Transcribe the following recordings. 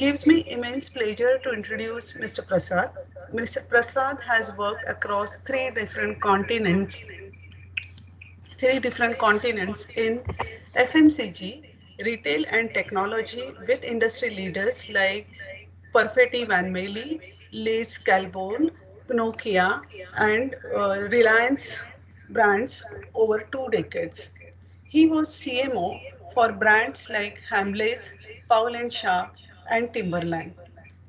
gives me immense pleasure to introduce Mr. Prasad. Mr. Prasad has worked across three different continents in FMCG, retail and technology with industry leaders like Perfetti Van Meli, Liz Calbon, Nokia, and Reliance brands over 2 decades. He was CMO for brands like Hamleys, Paul and Shah, and Timberland.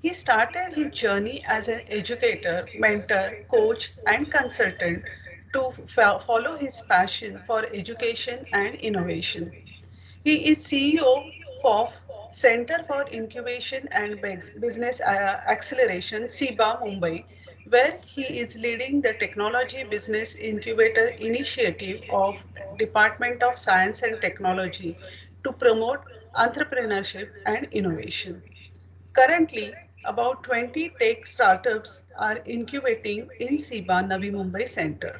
He started his journey as an educator, mentor, coach, and consultant to follow his passion for education and innovation. He is CEO of Center for Incubation and Business Acceleration, SIBA, Mumbai, where he is leading the Technology Business Incubator Initiative of Department of Science and Technology to promote entrepreneurship and innovation. Currently, about 20 tech startups are incubating in SIBA Navi Mumbai Center.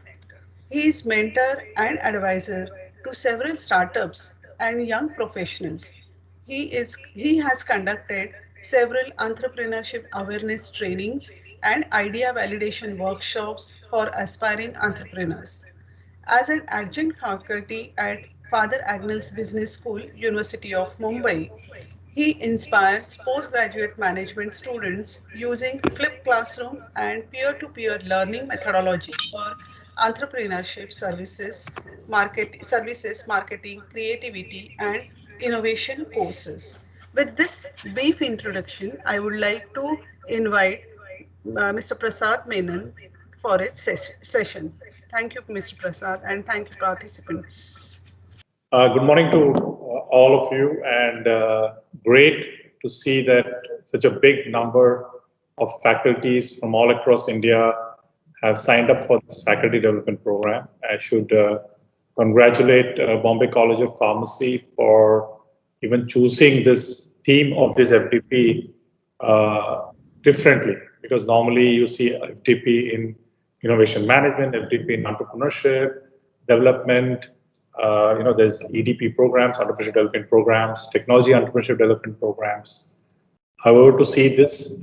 He is mentor and advisor to several startups and young professionals. He has conducted several entrepreneurship awareness trainings and idea validation workshops for aspiring entrepreneurs. As an adjunct faculty at Father Agnes Business School, University of Mumbai, he inspires postgraduate management students using flipped classroom and peer-to-peer learning methodology for entrepreneurship services, marketing, creativity, and innovation courses. With this brief introduction, I would like to invite Mr. Prasad Menon for its session. Thank you, Mr. Prasad, and thank you, participants. Good morning to all of you, and great to see that such a big number of faculties from all across India have signed up for this faculty development program. I should congratulate Bombay College of Pharmacy for even choosing this theme of this FDP differently, because normally you see FDP in innovation management, FDP in entrepreneurship, development. There's EDP programs, entrepreneurship development programs, technology entrepreneurship development programs. However, to see this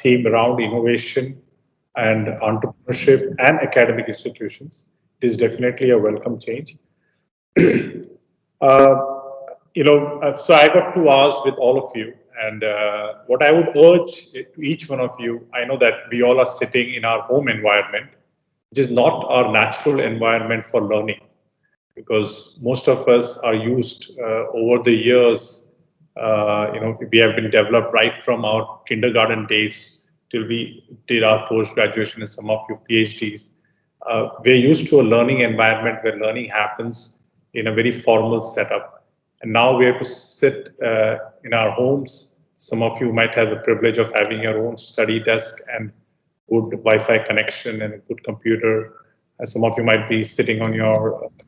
theme around innovation and entrepreneurship and academic institutions is definitely a welcome change. So I got 2 hours with all of you, and what I would urge to each one of you, I know that we all are sitting in our home environment, which is not our natural environment for learning, because most of us are used over the years. We have been developed right from our kindergarten days till we did our post-graduation and some of your PhDs. We're used to a learning environment where learning happens in a very formal setup. And now we have to sit in our homes. Some of you might have the privilege of having your own study desk and good Wi-Fi connection and a good computer. Some of you might be sitting on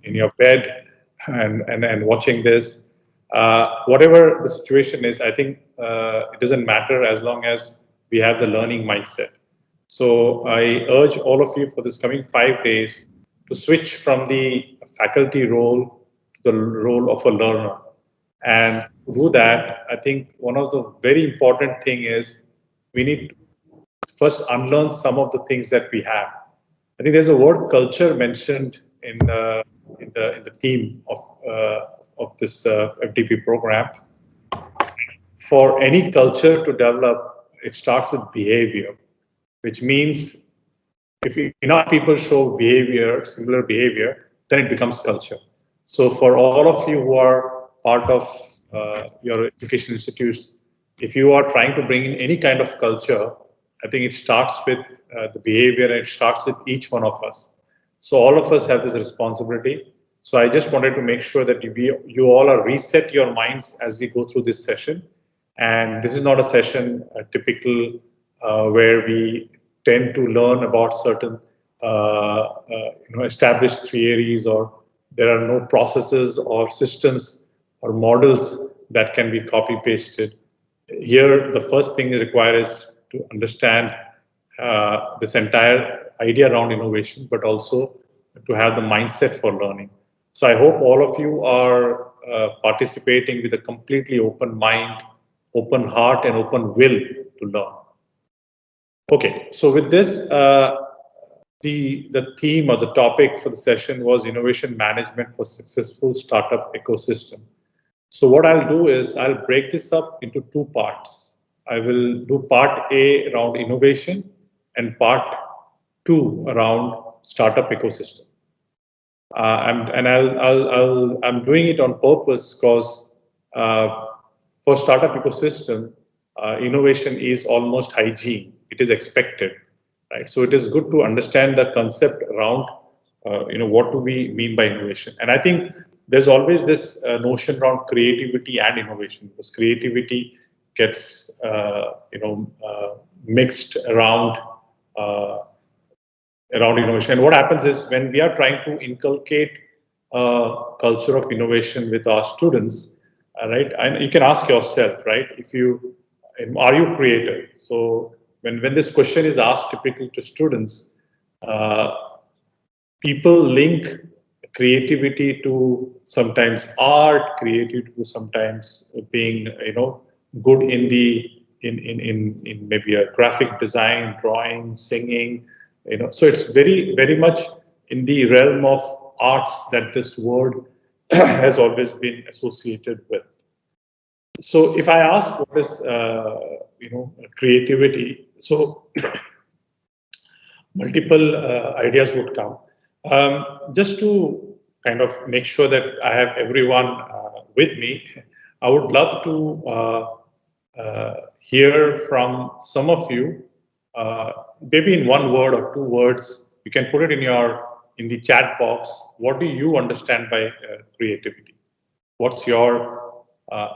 in your bed and watching this. Whatever the situation is, I think it doesn't matter as long as we have the learning mindset. So I urge all of you for this coming 5 days to switch from the faculty role to the role of a learner. And to do that, I think one of the very important thing is we need to first unlearn some of the things that we have. I think there's a word culture mentioned in the theme of this FDP program. For any culture to develop, it starts with behavior, which means if enough people show similar behavior, then it becomes culture. So for all of you who are part of your education institutes, if you are trying to bring in any kind of culture, I think it starts with the behavior, and it starts with each one of us. So all of us have this responsibility. So I just wanted to make sure that you all are reset your minds as we go through this session. And this is not a session typical where we tend to learn about certain established theories, or there are no processes or systems or models that can be copy pasted. Here, the first thing required is to understand this entire idea around innovation, but also to have the mindset for learning. So I hope all of you are participating with a completely open mind, open heart and open will to learn. Okay, so with this, the theme or the topic for the session was innovation management for successful startup ecosystem. So what I'll do is I'll break this up into two parts. I will do part A around innovation and part two around startup ecosystem. I'm doing it on purpose because for startup ecosystem, innovation is almost hygiene. It is expected, right? So it is good to understand the concept around, what do we mean by innovation? And I think there's always this notion around creativity and innovation, because creativity gets, mixed uh, around innovation. And what happens is when we are trying to inculcate a culture of innovation with our students, right? And you can ask yourself, right? If you are you creative? So when this question is asked typically to students, uh, people link creativity to sometimes art, creativity to sometimes being, good in the in maybe a graphic design, drawing, singing, So it's very much in the realm of arts that this word has always been associated with. So if I ask what is creativity, so multiple ideas would come. Just to kind of make sure that I have everyone with me, I would love to hear from some of you, maybe in one word or two words. You can put it in the chat box. What do you understand by creativity? What's your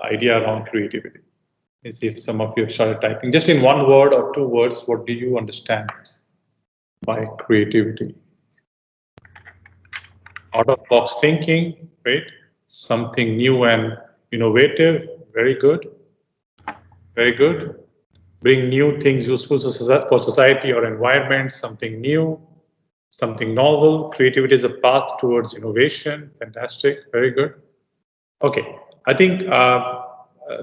idea around creativity? Let's see if some of you have started typing. Just in one word or two words, what do you understand by creativity? Out of box thinking, right? Something new and innovative. Very good. Very good. Bring new things useful for society or environment, something new, something novel. Creativity is a path towards innovation. Fantastic. Very good. Okay. I think,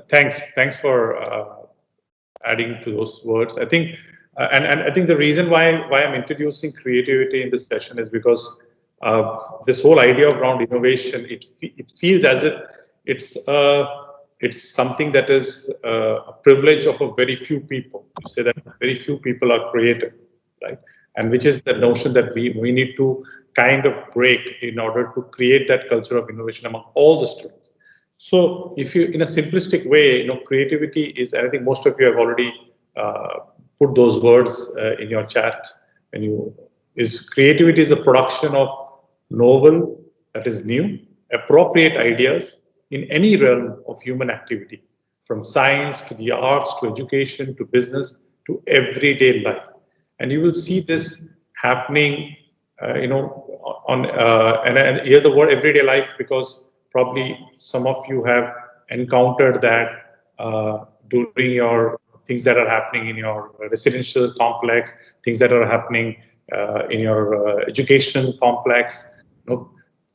thanks for adding to those words. I think, and I think the reason why I'm introducing creativity in this session is because this whole idea of around innovation, it feels as if it's it's something that is a privilege of a very few people. You say that very few people are creative, right? And which is the notion that we need to kind of break in order to create that culture of innovation among all the students. So if you, in a simplistic way, creativity is, and I think most of you have already put those words in your chat, and creativity is a production of novel, that is new, appropriate ideas in any realm of human activity, from science to the arts to education to business to everyday life. And you will see this happening, and hear the word everyday life because probably some of you have encountered that during your things that are happening in your residential complex, things that are happening in your education complex.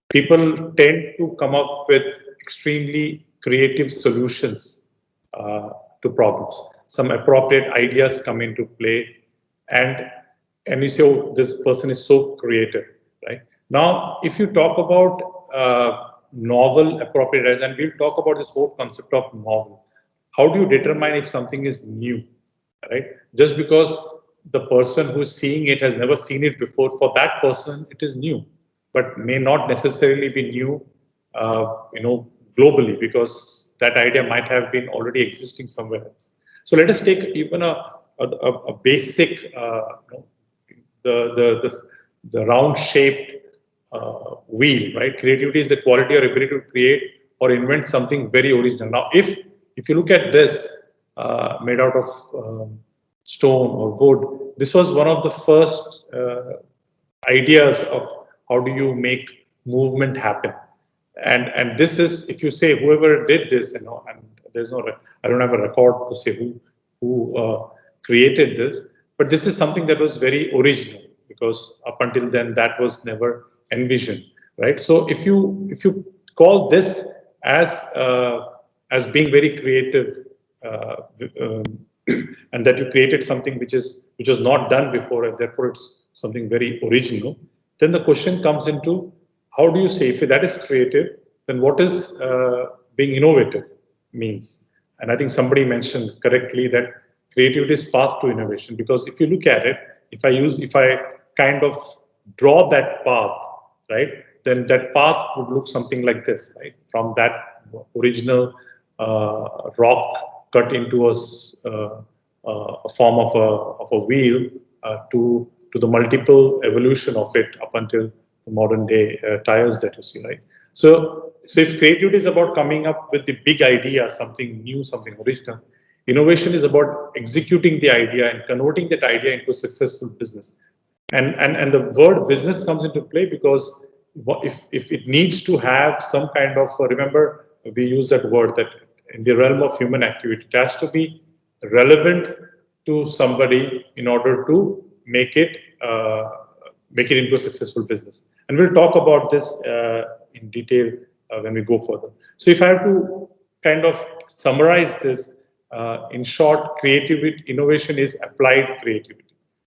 People tend to come up with extremely creative solutions to problems. Some appropriate ideas come into play, and you say, oh, this person is so creative, right? Now, if you talk about novel, appropriate ideas, and we'll talk about this whole concept of novel. How do you determine if something is new, right? Just because the person who's seeing it has never seen it before, for that person, it is new, but may not necessarily be new, globally, because that idea might have been already existing somewhere else. So let us take even a basic, the round shaped wheel, right? Creativity is the quality or ability to create or invent something very original. Now, if you look at this, made out of stone or wood, this was one of the first ideas of how do you make movement happen. And this is, if you say whoever did this, and there's no, I don't have a record to say who created this, but this is something that was very original, because up until then that was never envisioned, right? So if you call this as being very creative, uh, um, and that you created something which was not done before, and therefore it's something very original. Then the question comes into, how do you say, if that is creative, then what is being innovative means? And I think somebody mentioned correctly that creativity is path to innovation, because if you look at it, if I kind of draw that path, right, then that path would look something like this, right? From that original rock cut into a form of a wheel to the multiple evolution of it up until the modern day tires that you see, right? So if creativity is about coming up with the big idea, something new, something original, innovation is about executing the idea and converting that idea into a successful business. And the word business comes into play because if it needs to have some kind of, remember, we use that word that in the realm of human activity, it has to be relevant to somebody in order to make it into a successful business. And we'll talk about this in detail when we go further. So if I have to kind of summarize this, in short, creativity, innovation is applied creativity.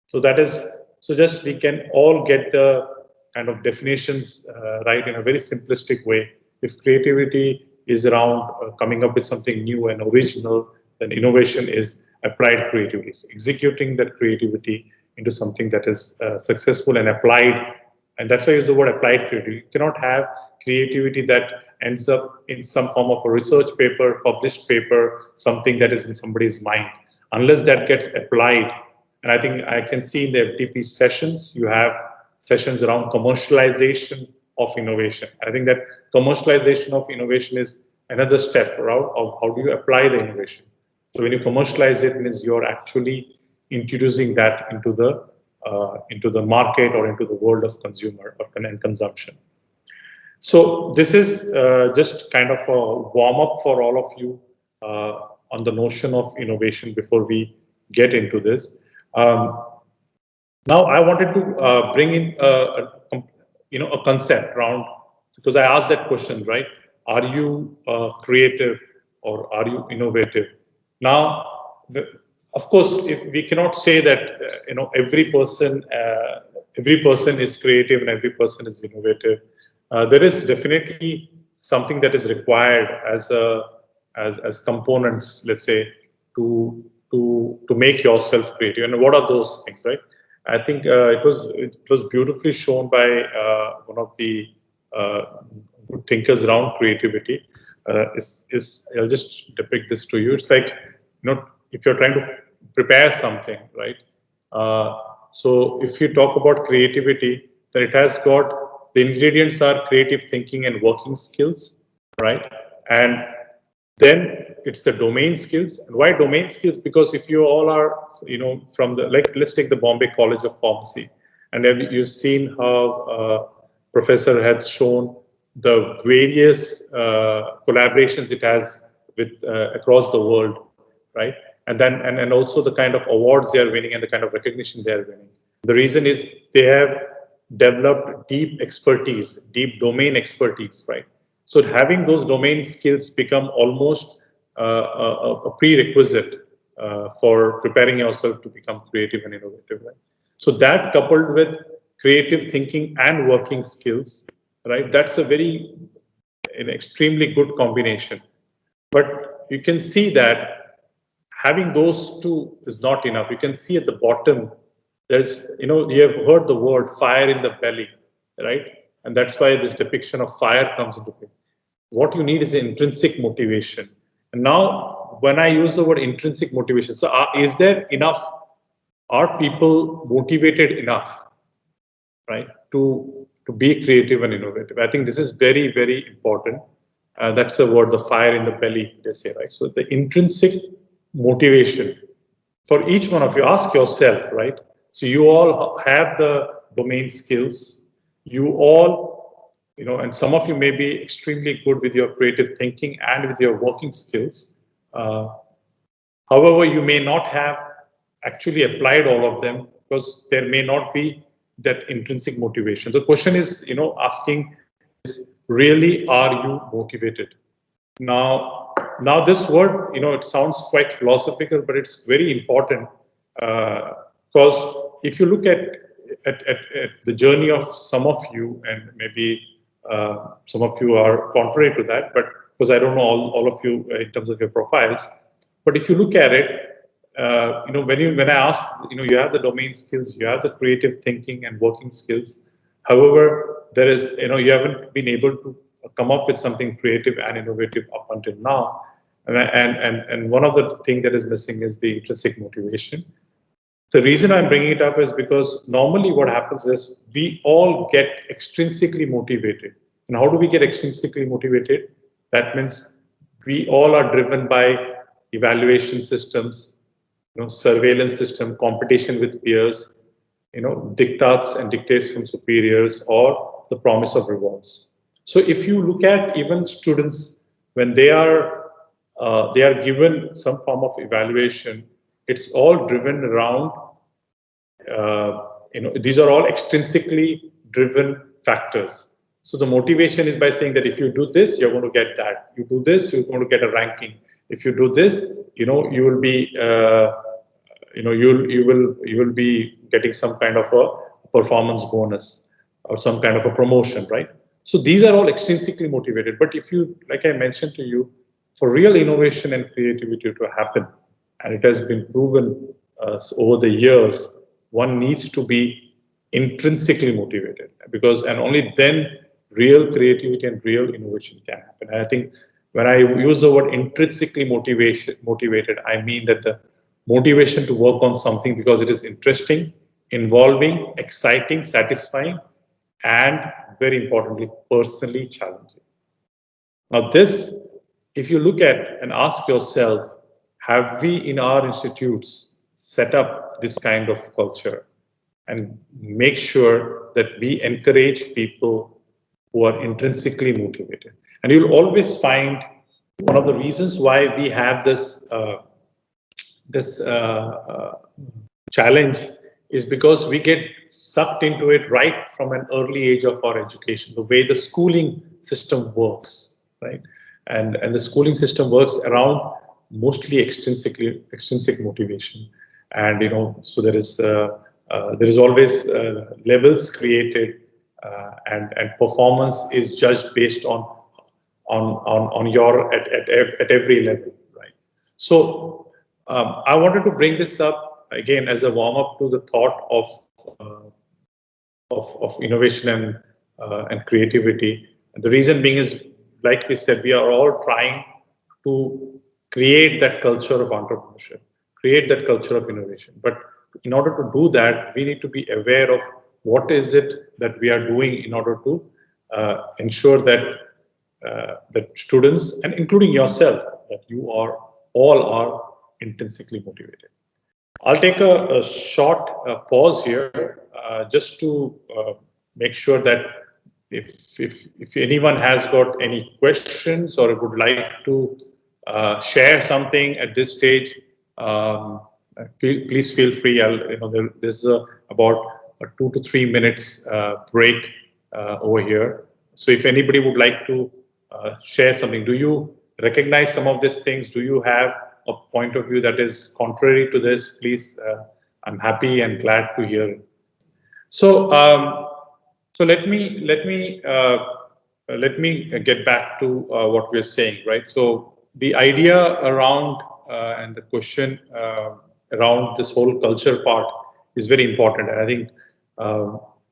So that is, so just we can all get the kind of definitions right in a very simplistic way. If creativity is around coming up with something new and original, then innovation is applied creativity, it's executing that creativity into something that is successful and applied. And that's why I use the word applied creativity. You cannot have creativity that ends up in some form of a research paper, published paper, something that is in somebody's mind, unless that gets applied. And I think I can see in the FTP sessions, you have sessions around commercialization of innovation. I think that commercialization of innovation is another step around of how do you apply the innovation. So when you commercialize it, means you're actually introducing that into the market or into the world of consumer or and consumption. So this is just kind of a warm up for all of you on the notion of innovation before we get into this. Um, Now I wanted to bring in a concept around, because I asked that question, right? Are you creative or are you innovative? Now, of course, if we cannot say that every person is creative and every person is innovative. There is definitely something that is required as components, let's say, to make yourself creative. And what are those things, right? I think it was beautifully shown by one of the uh, good thinkers around creativity. Is I'll just depict this to you. It's like, if you're trying to prepare something, right? Uh, so if you talk about creativity, then it has got, the ingredients are creative thinking and working skills, right? And then it's the domain skills. And why domain skills? Because if you all are, from the, like, let's take the Bombay College of Pharmacy, and then you've seen how professor has shown the various collaborations it has with across the world, right? And then and also the kind of awards they are winning and the kind of recognition they are winning. The reason is they have developed deep expertise, deep domain expertise, right? So having those domain skills become almost a prerequisite for preparing yourself to become creative and innovative, right? So that coupled with creative thinking and working skills, right? That's a very an extremely good combination. But you can see that having those two is not enough. You can see at the bottom, there's, you have heard the word fire in the belly, right? And that's why this depiction of fire comes into play. What you need is intrinsic motivation. And now, when I use the word intrinsic motivation, so is there enough? Are people motivated enough, right, to be creative and innovative? I think this is very, very important. That's the word, the fire in the belly, they say, right? So the intrinsic motivation for each one of you, ask yourself, right? So you all have the domain skills. You all, and some of you may be extremely good with your creative thinking and with your working skills. However, you may not have actually applied all of them because there may not be that intrinsic motivation. The question is, asking is, really, are you motivated? Now, Now, this word, it sounds quite philosophical, but it's very important because if you look at the journey of some of you, and maybe some of you are contrary to that, but because I don't know all of you in terms of your profiles, but if you look at it, when I ask, you have the domain skills, you have the creative thinking and working skills. However, there is, you haven't been able to come up with something creative and innovative up until now. And one of the things that is missing is the intrinsic motivation. The reason I'm bringing it up is because normally what happens is we all get extrinsically motivated. And how do we get extrinsically motivated? That means we all are driven by evaluation systems, surveillance system, competition with peers, diktats and dictates from superiors, or the promise of rewards. So if you look at even students, when they are given some form of evaluation, it's all driven around, these are all extrinsically driven factors. So the motivation is by saying that if you do this, you're going to get that. You do this, you're going to get a ranking. If you do this, you will be, you will be getting some kind of a performance bonus or some kind of a promotion, right? So these are all extrinsically motivated. But if you, like I mentioned to you, for real innovation and creativity to happen, and it has been proven over the years, one needs to be intrinsically motivated, because and only then real creativity and real innovation can happen. And I think when I use the word intrinsically motivated, I mean that the motivation to work on something because it is interesting, involving, exciting, satisfying, and very importantly, personally challenging. Now, this, if you look at and ask yourself, have we in our institutes set up this kind of culture and make sure that we encourage people who are intrinsically motivated? And you'll always find one of the reasons why we have this challenge is because we get sucked into it right from an early age of our education, the way the schooling system works, right? And the schooling system works around mostly extrinsic motivation, and so there is always levels created, and performance is judged based on your at every level, right? So I wanted to bring this up again as a warm up to the thought of innovation and creativity. And the reason being is, like we said, we are all trying to create that culture of entrepreneurship, create that culture of innovation. But in order to do that, we need to be aware of what is it that we are doing in order to ensure that students, and including yourself, that you are all are intrinsically motivated. I'll take a short pause here just to make sure that if anyone has got any questions or would like to share something at this stage, please feel free. There's about a 2 to 3 minutes break over here. So if anybody would like to share something, do you recognize some of these things? Do you have a point of view that is contrary to this? Please, I'm happy and glad to hear. So, so let me get back to what we're saying, right? So the idea around and the question around this whole culture part is very important, and I think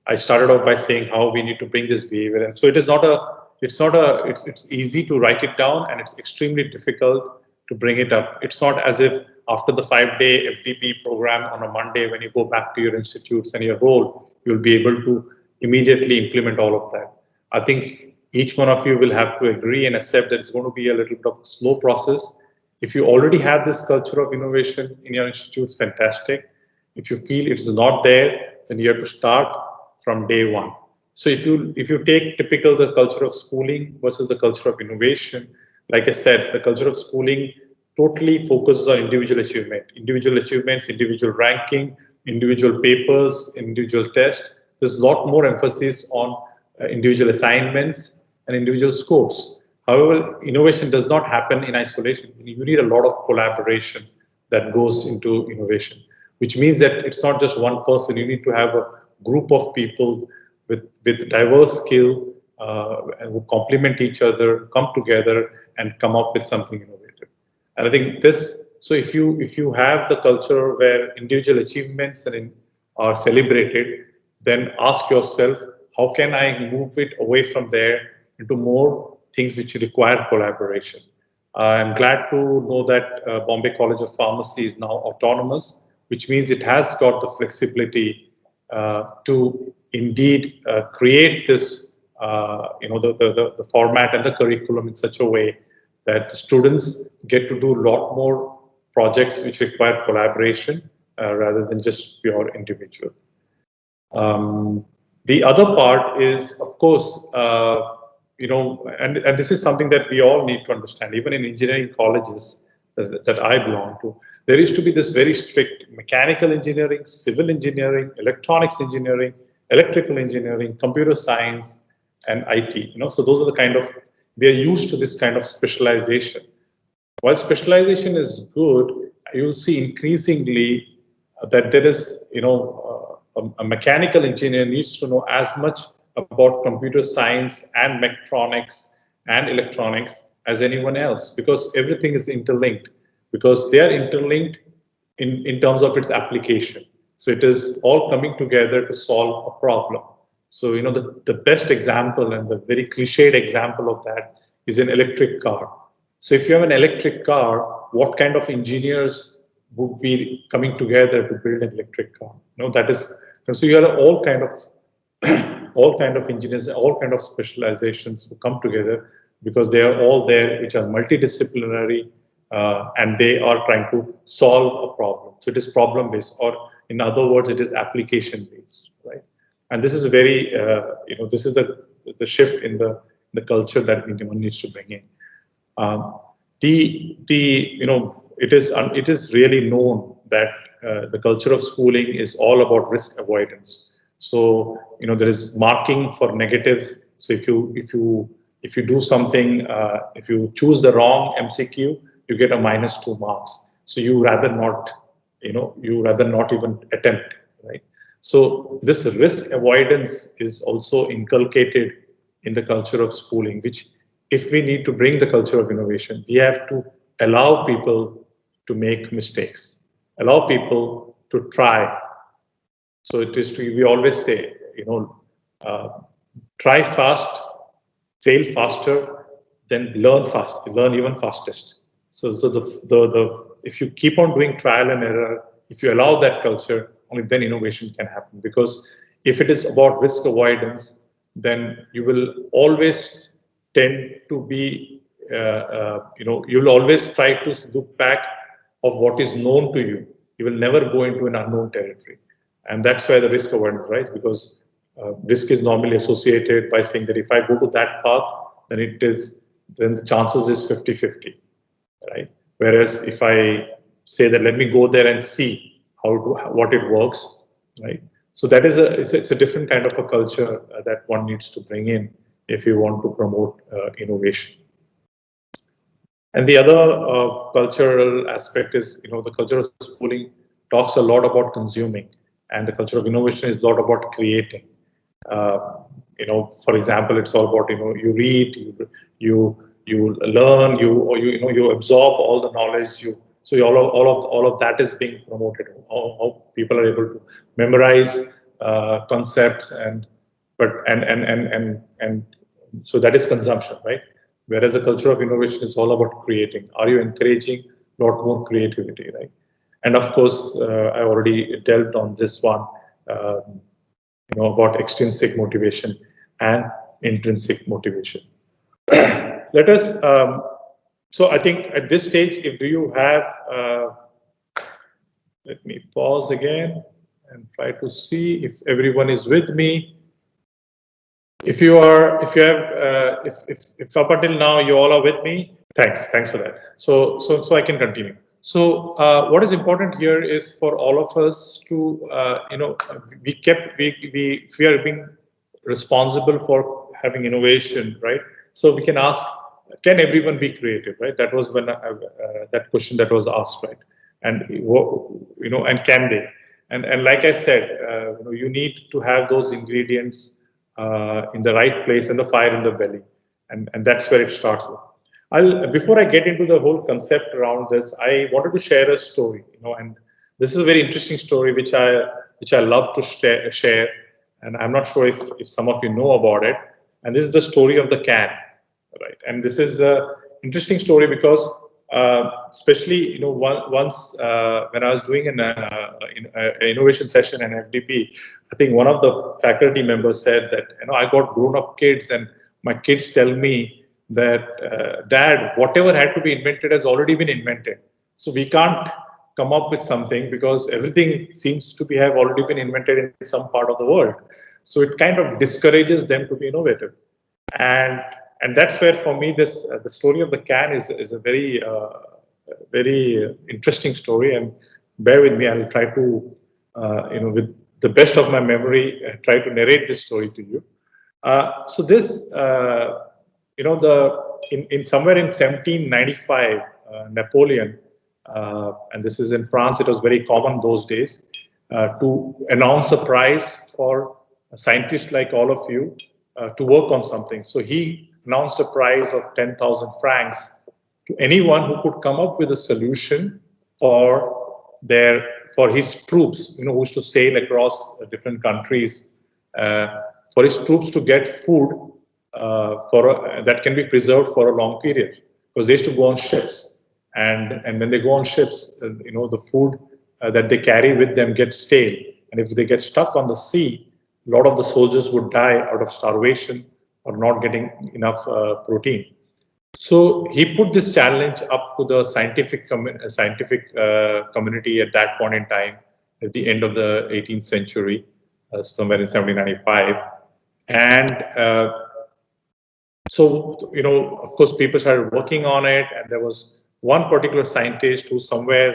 I started off by saying how we need to bring this behavior, and so it is not a, it's easy to write it down, and it's extremely difficult to bring it up. It's not as if after the 5-day FDP program on a Monday, when you go back to your institutes and your role, you'll be able to immediately implement all of that. I think each one of you will have to agree and accept that it's going to be a little bit of a slow process. If you already have this culture of innovation in your institutes, fantastic. If you feel it's not there, then you have to start from day one. So if you take typical the culture of schooling versus the culture of innovation, like I said, the culture of schooling totally focuses on individual achievement, individual achievements, individual ranking, individual papers, individual tests. There's a lot more emphasis on individual assignments and individual scores. However, innovation does not happen in isolation. You need a lot of collaboration that goes into innovation, which means that it's not just one person. You need to have a group of people with diverse skill who complement each other, come together, and come up with something innovative. And I think this. So if you have the culture where individual achievements are celebrated, then ask yourself, how can I move it away from there into more things which require collaboration? I'm glad to know that Bombay College of Pharmacy is now autonomous, which means it has got the flexibility to indeed create this, the format and the curriculum in such a way that the students get to do a lot more projects which require collaboration rather than just pure individual. The other part is, of course, and this is something that we all need to understand, even in engineering colleges that I belong to, there used to be this very strict mechanical engineering, civil engineering, electronics engineering, electrical engineering, computer science, and IT. So those are the kind of, we are used to this kind of specialization. While specialization is good, you'll see increasingly that there is, a mechanical engineer needs to know as much about computer science and mechatronics and electronics as anyone else, because everything is interlinked, because they are interlinked in terms of its application. So it is all coming together to solve a problem. So, the best example and the very cliched example of that is an electric car. So if you have an electric car, what kind of engineers would be coming together to build an electric car? That is, so you have all kind of all kind of engineers, all kind of specializations who come together because they are all there, which are multidisciplinary, and they are trying to solve a problem. So it is problem based, or in other words, it is application based, right? And this is a very, this is the shift in the culture that one needs to bring in. It is really known that the culture of schooling is all about risk avoidance. So there is marking for negative. So if you do something, if you choose the wrong MCQ, you get a -2 marks. So you rather not, you rather not even attempt, right? So this risk avoidance is also inculcated in the culture of schooling, which if we need to bring the culture of innovation, we have to allow people to make mistakes, allow people to try. So it is we always say, uh, try fast, fail faster, then learn fast, learn even fastest. So the if you keep on doing trial and error, if you allow that culture, only then innovation can happen. Because if it is about risk avoidance, then you will always tend to be, you will always try to look back of what is known to you. You will never go into an unknown territory. And that's why the risk avoidance, right? Because risk is normally associated by saying that if I go to that path, then the chances is 50-50, right? Whereas if I say that let me go there and see what it works, right? So that is it's a different kind of a culture that one needs to bring in if you want to promote innovation. And the other cultural aspect is, the culture of schooling talks a lot about consuming, and the culture of innovation is a lot about creating. For example, it's all about, you read, you learn, you absorb all the knowledge. All of that is being promoted. How people are able to memorize concepts, and so that is consumption, right? Whereas the culture of innovation is all about creating. Are you encouraging a lot more creativity, right? And of course, I already delved on this one, about extrinsic motivation and intrinsic motivation. Let us. So I think at this stage, if do you have? Let me pause again and try to see if everyone is with me. If you are, if you have, if up until now you all are with me, thanks for that. So I can continue. So what is important here is for all of us to, we are being responsible for having innovation, right? So we can ask, can everyone be creative, right? That was when that question that was asked, right? And and can they? And like I said, you need to have those ingredients in the right place and the fire in the belly, and that's where it starts with. I'll Before I get into the whole concept around this, I wanted to share a story, and this is a very interesting story which I love to share, and I'm not sure if some of you know about it. And this is the story of the can, right? And this is a interesting story because, especially once when I was doing an innovation session in FDP, I think one of the faculty members said that I got grown up kids, and my kids tell me that Dad, whatever had to be invented has already been invented, so we can't come up with something because everything seems to be have already been invented in some part of the world. So it kind of discourages them to be innovative, and and that's where for me this the story of the can is a very interesting story. And bear with me, I'll try to with the best of my memory try to narrate this story to you. So this the in somewhere in 1795, Napoleon, and this is in France, it was very common those days to announce a prize for scientists like all of you to work on something. So he announced a prize of 10,000 francs to anyone who could come up with a solution for their for his troops, who used to sail across different countries, for his troops to get food that can be preserved for a long period, because they used to go on ships, and when they go on ships, the food that they carry with them gets stale, and if they get stuck on the sea, a lot of the soldiers would die out of starvation or not getting enough protein. So he put this challenge up to the scientific community at that point in time, at the end of the 18th century, somewhere in 1795, and so of course, people started working on it, and there was one particular scientist who somewhere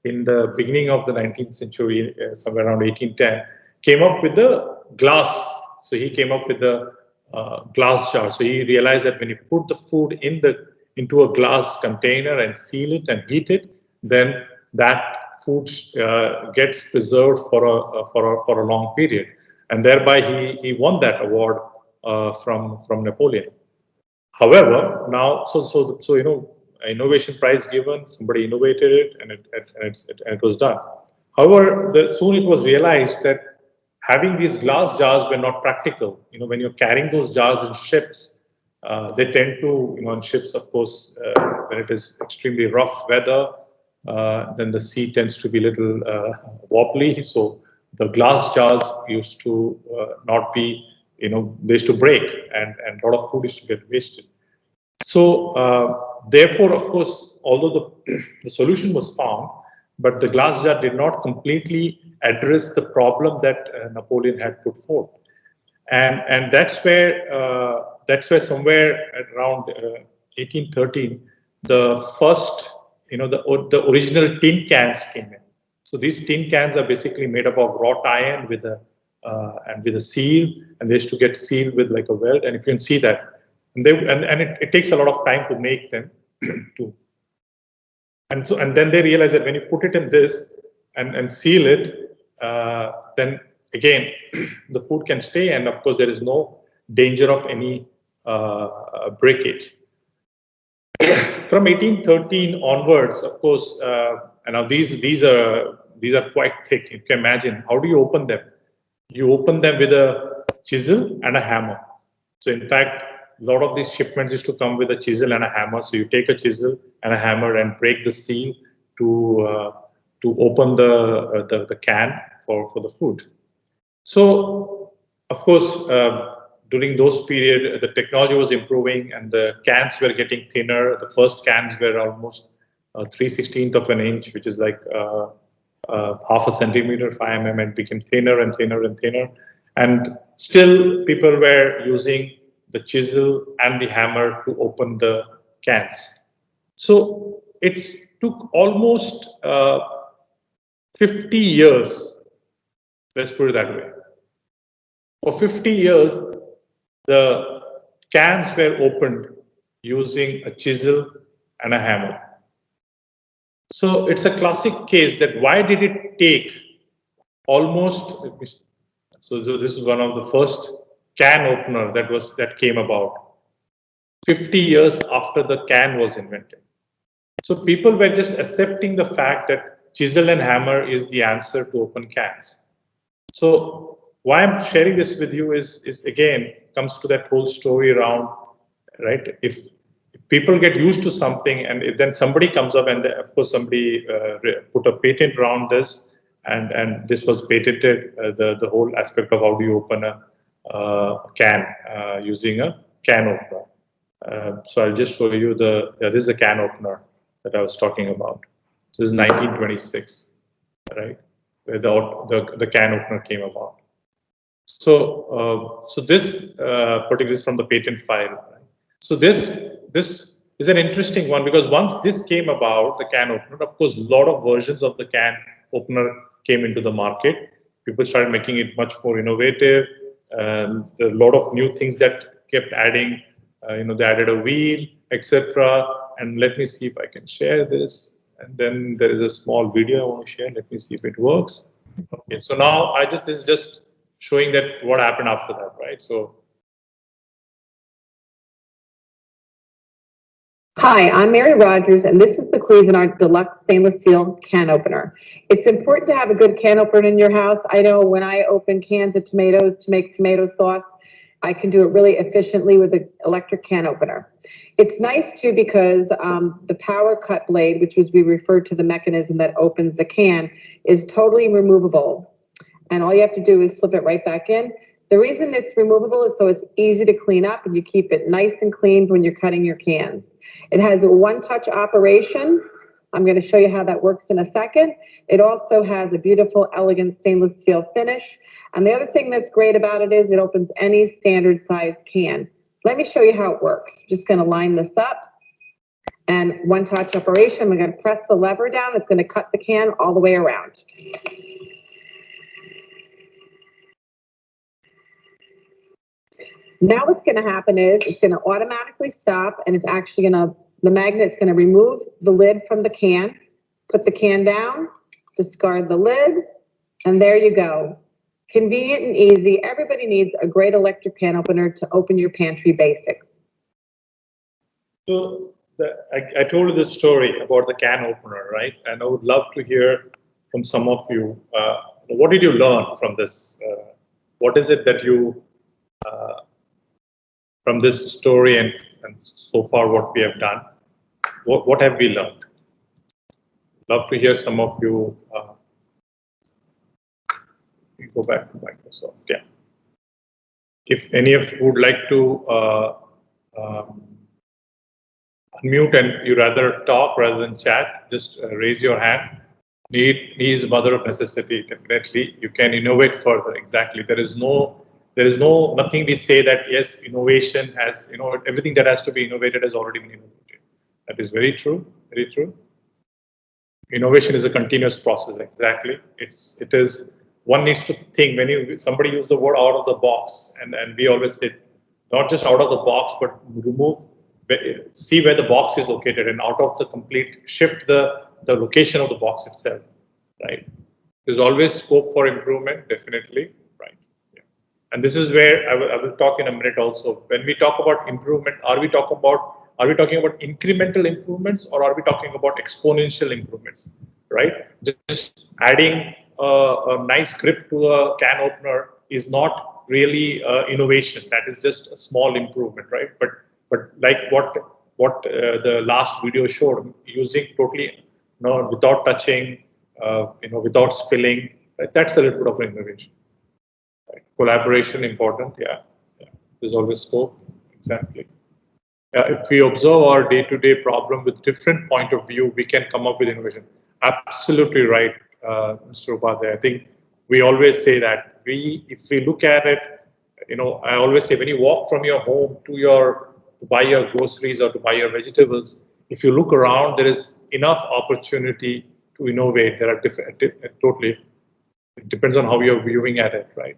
in the beginning of the 19th century, somewhere around 1810, came up with the glass. So he came up with the glass jar. So he realized that when you put the food into a glass container and seal it and heat it, then that food gets preserved for a long period, and thereby he won that award from Napoleon. However, now innovation prize given, somebody innovated it, and it was done. However, soon it was realized that having these glass jars were not practical. When you're carrying those jars in ships, they tend to, on ships, of course, when it is extremely rough weather, then the sea tends to be a little wobbly. So the glass jars used to not be, they used to break, and a lot of food used to get wasted. So therefore, of course, although the solution was found, but the glass jar did not completely address the problem that Napoleon had put forth, and that's where somewhere around 1813, the first, the original tin cans came in. So these tin cans are basically made up of wrought iron with a seal, and they used to get sealed with like a weld, and if you can see that, and it takes a lot of time to make them to and then they realize that when you put it in this and seal it, then again the food can stay, and of course there is no danger of any breakage. From 1813 onwards, of course, and now these are quite thick. You can imagine, how do you open them? You open them with a chisel and a hammer. So in fact, a lot of these shipments used to come with a chisel and a hammer. So you take a chisel and a hammer and break the seal to open the can for the food. So of course, during those period, the technology was improving and the cans were getting thinner. The first cans were almost 3/16 of an inch, which is like half a centimeter, 5 mm, and became thinner and thinner and thinner. And still people were using the chisel and the hammer to open the cans. So it took almost 50 years, let's put it that way. For 50 years, the cans were opened using a chisel and a hammer. So it's a classic case that why did it take almost, so this is one of the first can opener that came about 50 years after the can was invented. So people were just accepting the fact that chisel and hammer is the answer to open cans. So why I'm sharing this with you is again comes to that whole story around, right? If people get used to something and if then somebody comes up and of course somebody put a patent around this and this was patented, the whole aspect of how do you open a can using a can opener. So I'll just show you this is a can opener that I was talking about. This is 1926, right? Where the can opener came about. So this particular is from the patent file. Right? So this is an interesting one because once this came about, the can opener, of course, a lot of versions of the can opener came into the market. People started making it much more innovative. There are a lot of new things that kept adding. They added a wheel, etc. And let me see if I can share this. And then there is a small video I want to share. Let me see if it works. Okay, so now this is just showing that what happened after that, right? So Hi, I'm Mary Rogers, and this is the Cuisinart Deluxe Stainless Steel Can Opener. It's important to have a good can opener in your house. I know when I open cans of tomatoes to make tomato sauce, I can do it really efficiently with an electric can opener. It's nice too because the power cut blade, which was we refer to the mechanism that opens the can, is totally removable. And all you have to do is slip it right back in. The reason it's removable is so it's easy to clean up and you keep it nice and clean when you're cutting your cans. It has a one-touch operation. I'm going to show you how that works in a second. It also has a beautiful, elegant stainless steel finish. And the other thing that's great about it is it opens any standard size can. Let me show you how it works. Just going to line this up. And one-touch operation, I'm going to press the lever down. It's going to cut the can all the way around. Now what's going to happen is it's going to automatically stop and it's actually the magnet's going to remove the lid from the can, put the can down, discard the lid, and there you go. Convenient and easy. Everybody needs a great electric can opener to open your pantry basics. So I told you this story about the can opener, right? And I would love to hear from some of you. What did you learn from this? What is it that you from this story and so far what we have done? What have we learned? Love to hear some of you. Go back to Microsoft. Yeah. If any of you would like to unmute and you rather talk rather than chat, just raise your hand. Need is mother of necessity. Definitely, you can innovate further. Exactly. There is nothing we say that yes, innovation has everything that has to be innovated has already been innovated. That is very true. Very true. Innovation is a continuous process. Exactly. It is. One needs to think when somebody use the word out of the box, and we always say not just out of the box, but see where the box is located, and out of the complete shift the location of the box itself. Right. There's always scope for improvement. Definitely. Right. Yeah. And this is where I will talk in a minute also. When we talk about improvement, are we talking about incremental improvements or are we talking about exponential improvements? Right. Just adding a nice grip to a can opener is not really innovation. That is just a small improvement, right? But like what the last video showed, using totally without touching, without spilling, right? That's a little bit of innovation. Right? Collaboration important, yeah. There's always scope, exactly. If we observe our day-to-day problem with different point of view, we can come up with innovation. Absolutely right, Mr. Upadhyay. I think we always say that if we look at it, I always say when you walk from your home to buy your groceries or to buy your vegetables, if you look around, there is enough opportunity to innovate. There are totally. It depends on how you're viewing at it, right?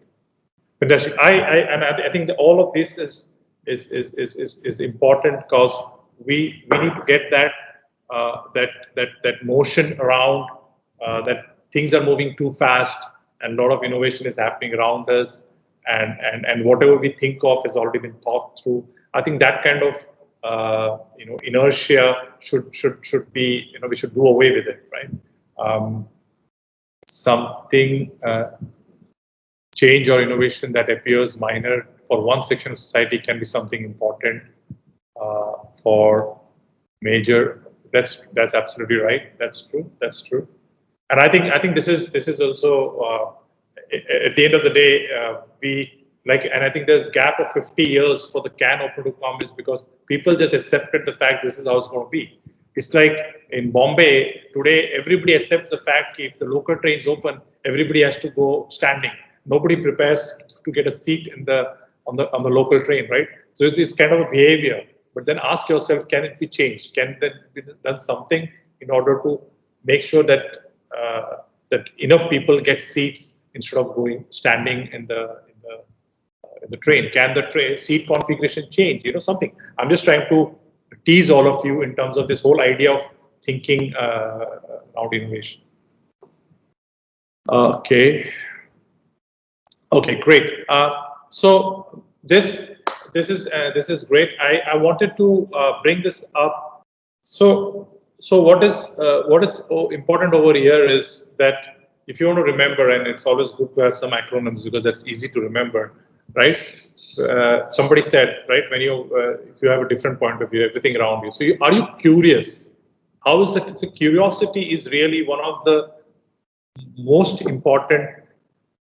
Fantastic. I think that all of this is important because we need to get that that motion around that things are moving too fast and a lot of innovation is happening around us, and whatever we think of has already been thought through. I think that kind of inertia should be, we should do away with it, right? Something change or innovation that appears minor for one section of society can be something important for major. That's absolutely right. That's true. That's true. And I think this is also at the end of the day, we like, and I think there's a gap of 50 years for the can opener to come is because people just accepted the fact this is how it's going to be. It's like in Bombay today, everybody accepts the fact if the local trains open, everybody has to go standing. Nobody prepares to get a seat in the on the local train, right? So it's kind of a behavior. But then ask yourself, can it be changed? Can there be done something in order to make sure that that enough people get seats instead of going standing in the train? Can the train seat configuration change? Something. I'm just trying to tease all of you in terms of this whole idea of thinking around innovation. Okay. Okay, great. So this is great. I wanted to bring this up. So what is important over here is that if you want to remember, and it's always good to have some acronyms because that's easy to remember, right? Somebody said, right, when you if you have a different point of view, everything around you. So are you curious? How is the curiosity is really one of the most important.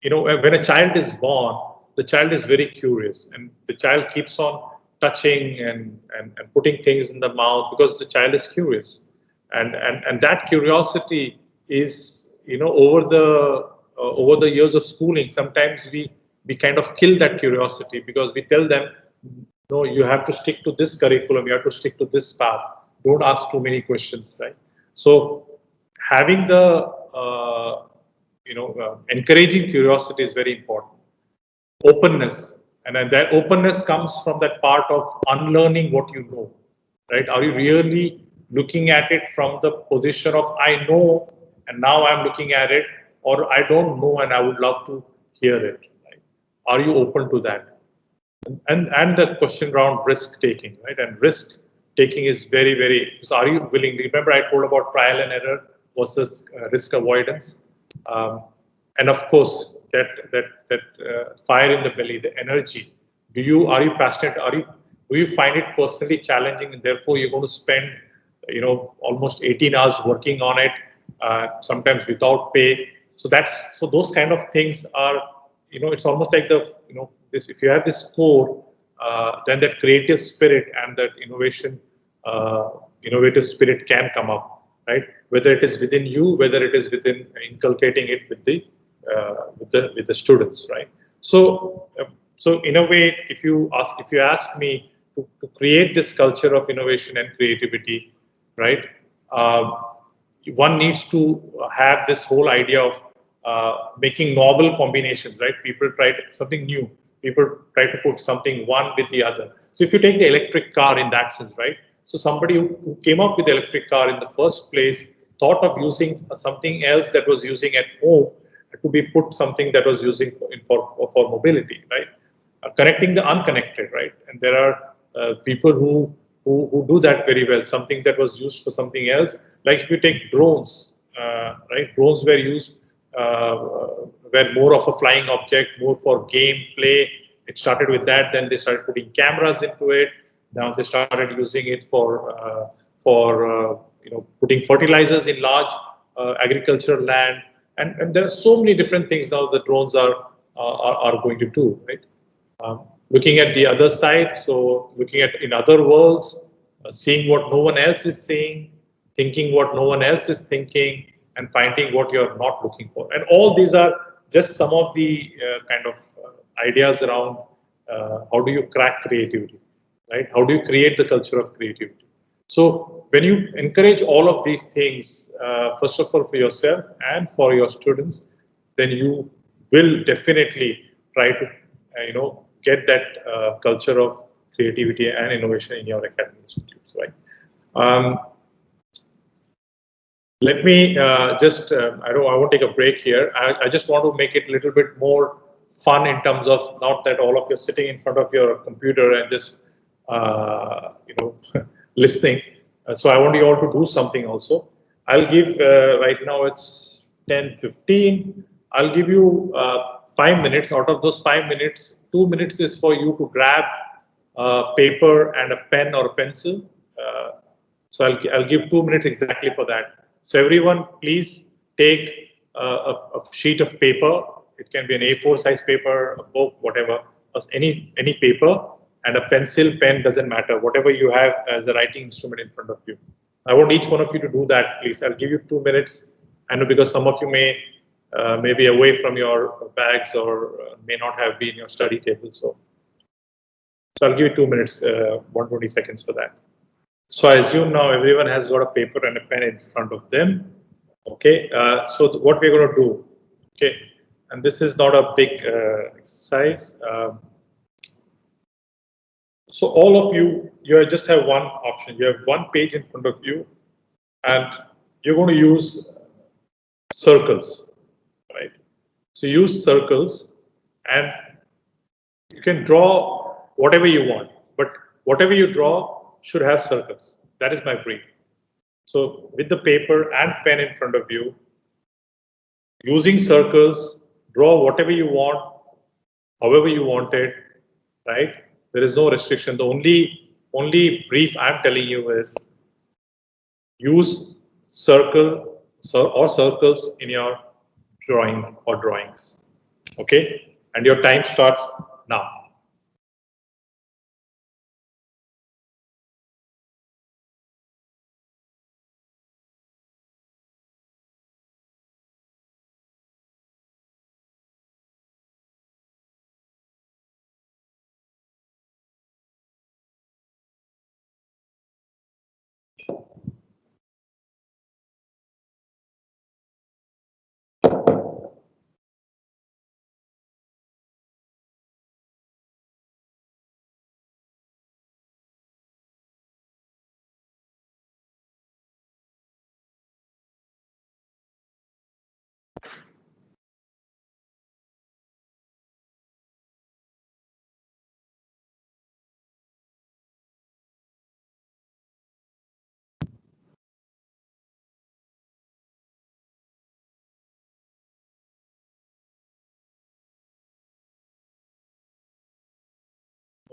When a child is born, the child is very curious, and the child keeps on touching and putting things in the mouth because the child is curious, and that curiosity is, over the years of schooling, sometimes we kind of kill that curiosity because we tell them, no, you have to stick to this curriculum, you have to stick to this path, don't ask too many questions, right? So having the encouraging curiosity is very important. Openness, and that openness comes from that part of unlearning what you know, right? Are you really looking at it from the position of I know and now I'm looking at it, or I don't know and I would love to hear it, right? Are you open to that? And the question around risk taking, right? And risk taking is very, very, so are you willing? Remember I told about trial and error versus risk avoidance. And of course, that fire in the belly, the energy. Are you passionate? Do you find it personally challenging, and therefore you're going to spend, almost 18 hours working on it, sometimes without pay. So those kind of things are, it's almost like this. If you have this core, then that creative spirit and that innovative spirit can come up, right? Whether it is within you, whether it is within inculcating it with the students, right? So in a way, if you ask me to create this culture of innovation and creativity, right? One needs to have this whole idea of making novel combinations, right? People try something new. People try to put something one with the other. So if you take the electric car in that sense, right? So somebody who came up with the electric car in the first place thought of using something else that was using at home to be put something that was using for mobility, right? Connecting the unconnected, right? And there are people who do that very well. Something that was used for something else, like if you take drones, right? Drones were used were more of a flying object, more for game play. It started with that. Then they started putting cameras into it. Now they started using it for putting fertilizers in large agricultural land. And there are so many different things now the drones are going to do, right? Looking at the other side, so looking at in other worlds, seeing what no one else is seeing, thinking what no one else is thinking, and finding what you're not looking for. And all these are just some of the kind of ideas around how do you crack creativity, right? How do you create the culture of creativity? So when you encourage all of these things, first of all for yourself and for your students, then you will definitely try to, get that culture of creativity and innovation in your academic institutes, right? Um, Let me I won't take a break here. I just want to make it a little bit more fun in terms of not that all of you are sitting in front of your computer and just, listening. So I want you all to do something also. I'll give, right now it's 10:15. I'll give you 5 minutes. Out of those 5 minutes, 2 minutes is for you to grab paper and a pen or a pencil. So I'll give 2 minutes exactly for that. So everyone, please take a sheet of paper. It can be an A4 size paper, a book, whatever, any paper, and a pencil, pen, doesn't matter. Whatever you have as a writing instrument in front of you. I want each one of you to do that, please. I'll give you 2 minutes. I know because some of you may be away from your bags or may not have been your study table. So I'll give you 2 minutes, 120 seconds for that. So I assume now everyone has got a paper and a pen in front of them. Okay, so what we're going to do, okay, and this is not a big exercise. So all of you just have one option. You have one page in front of you, and you're going to use circles, right? So use circles, and you can draw whatever you want, but whatever you draw should have circles. That is my brief. So with the paper and pen in front of you, using circles, draw whatever you want, however you want it, right? There is no restriction. The only brief I'm telling you is use or circles in your drawing or drawings. Okay? And your time starts now.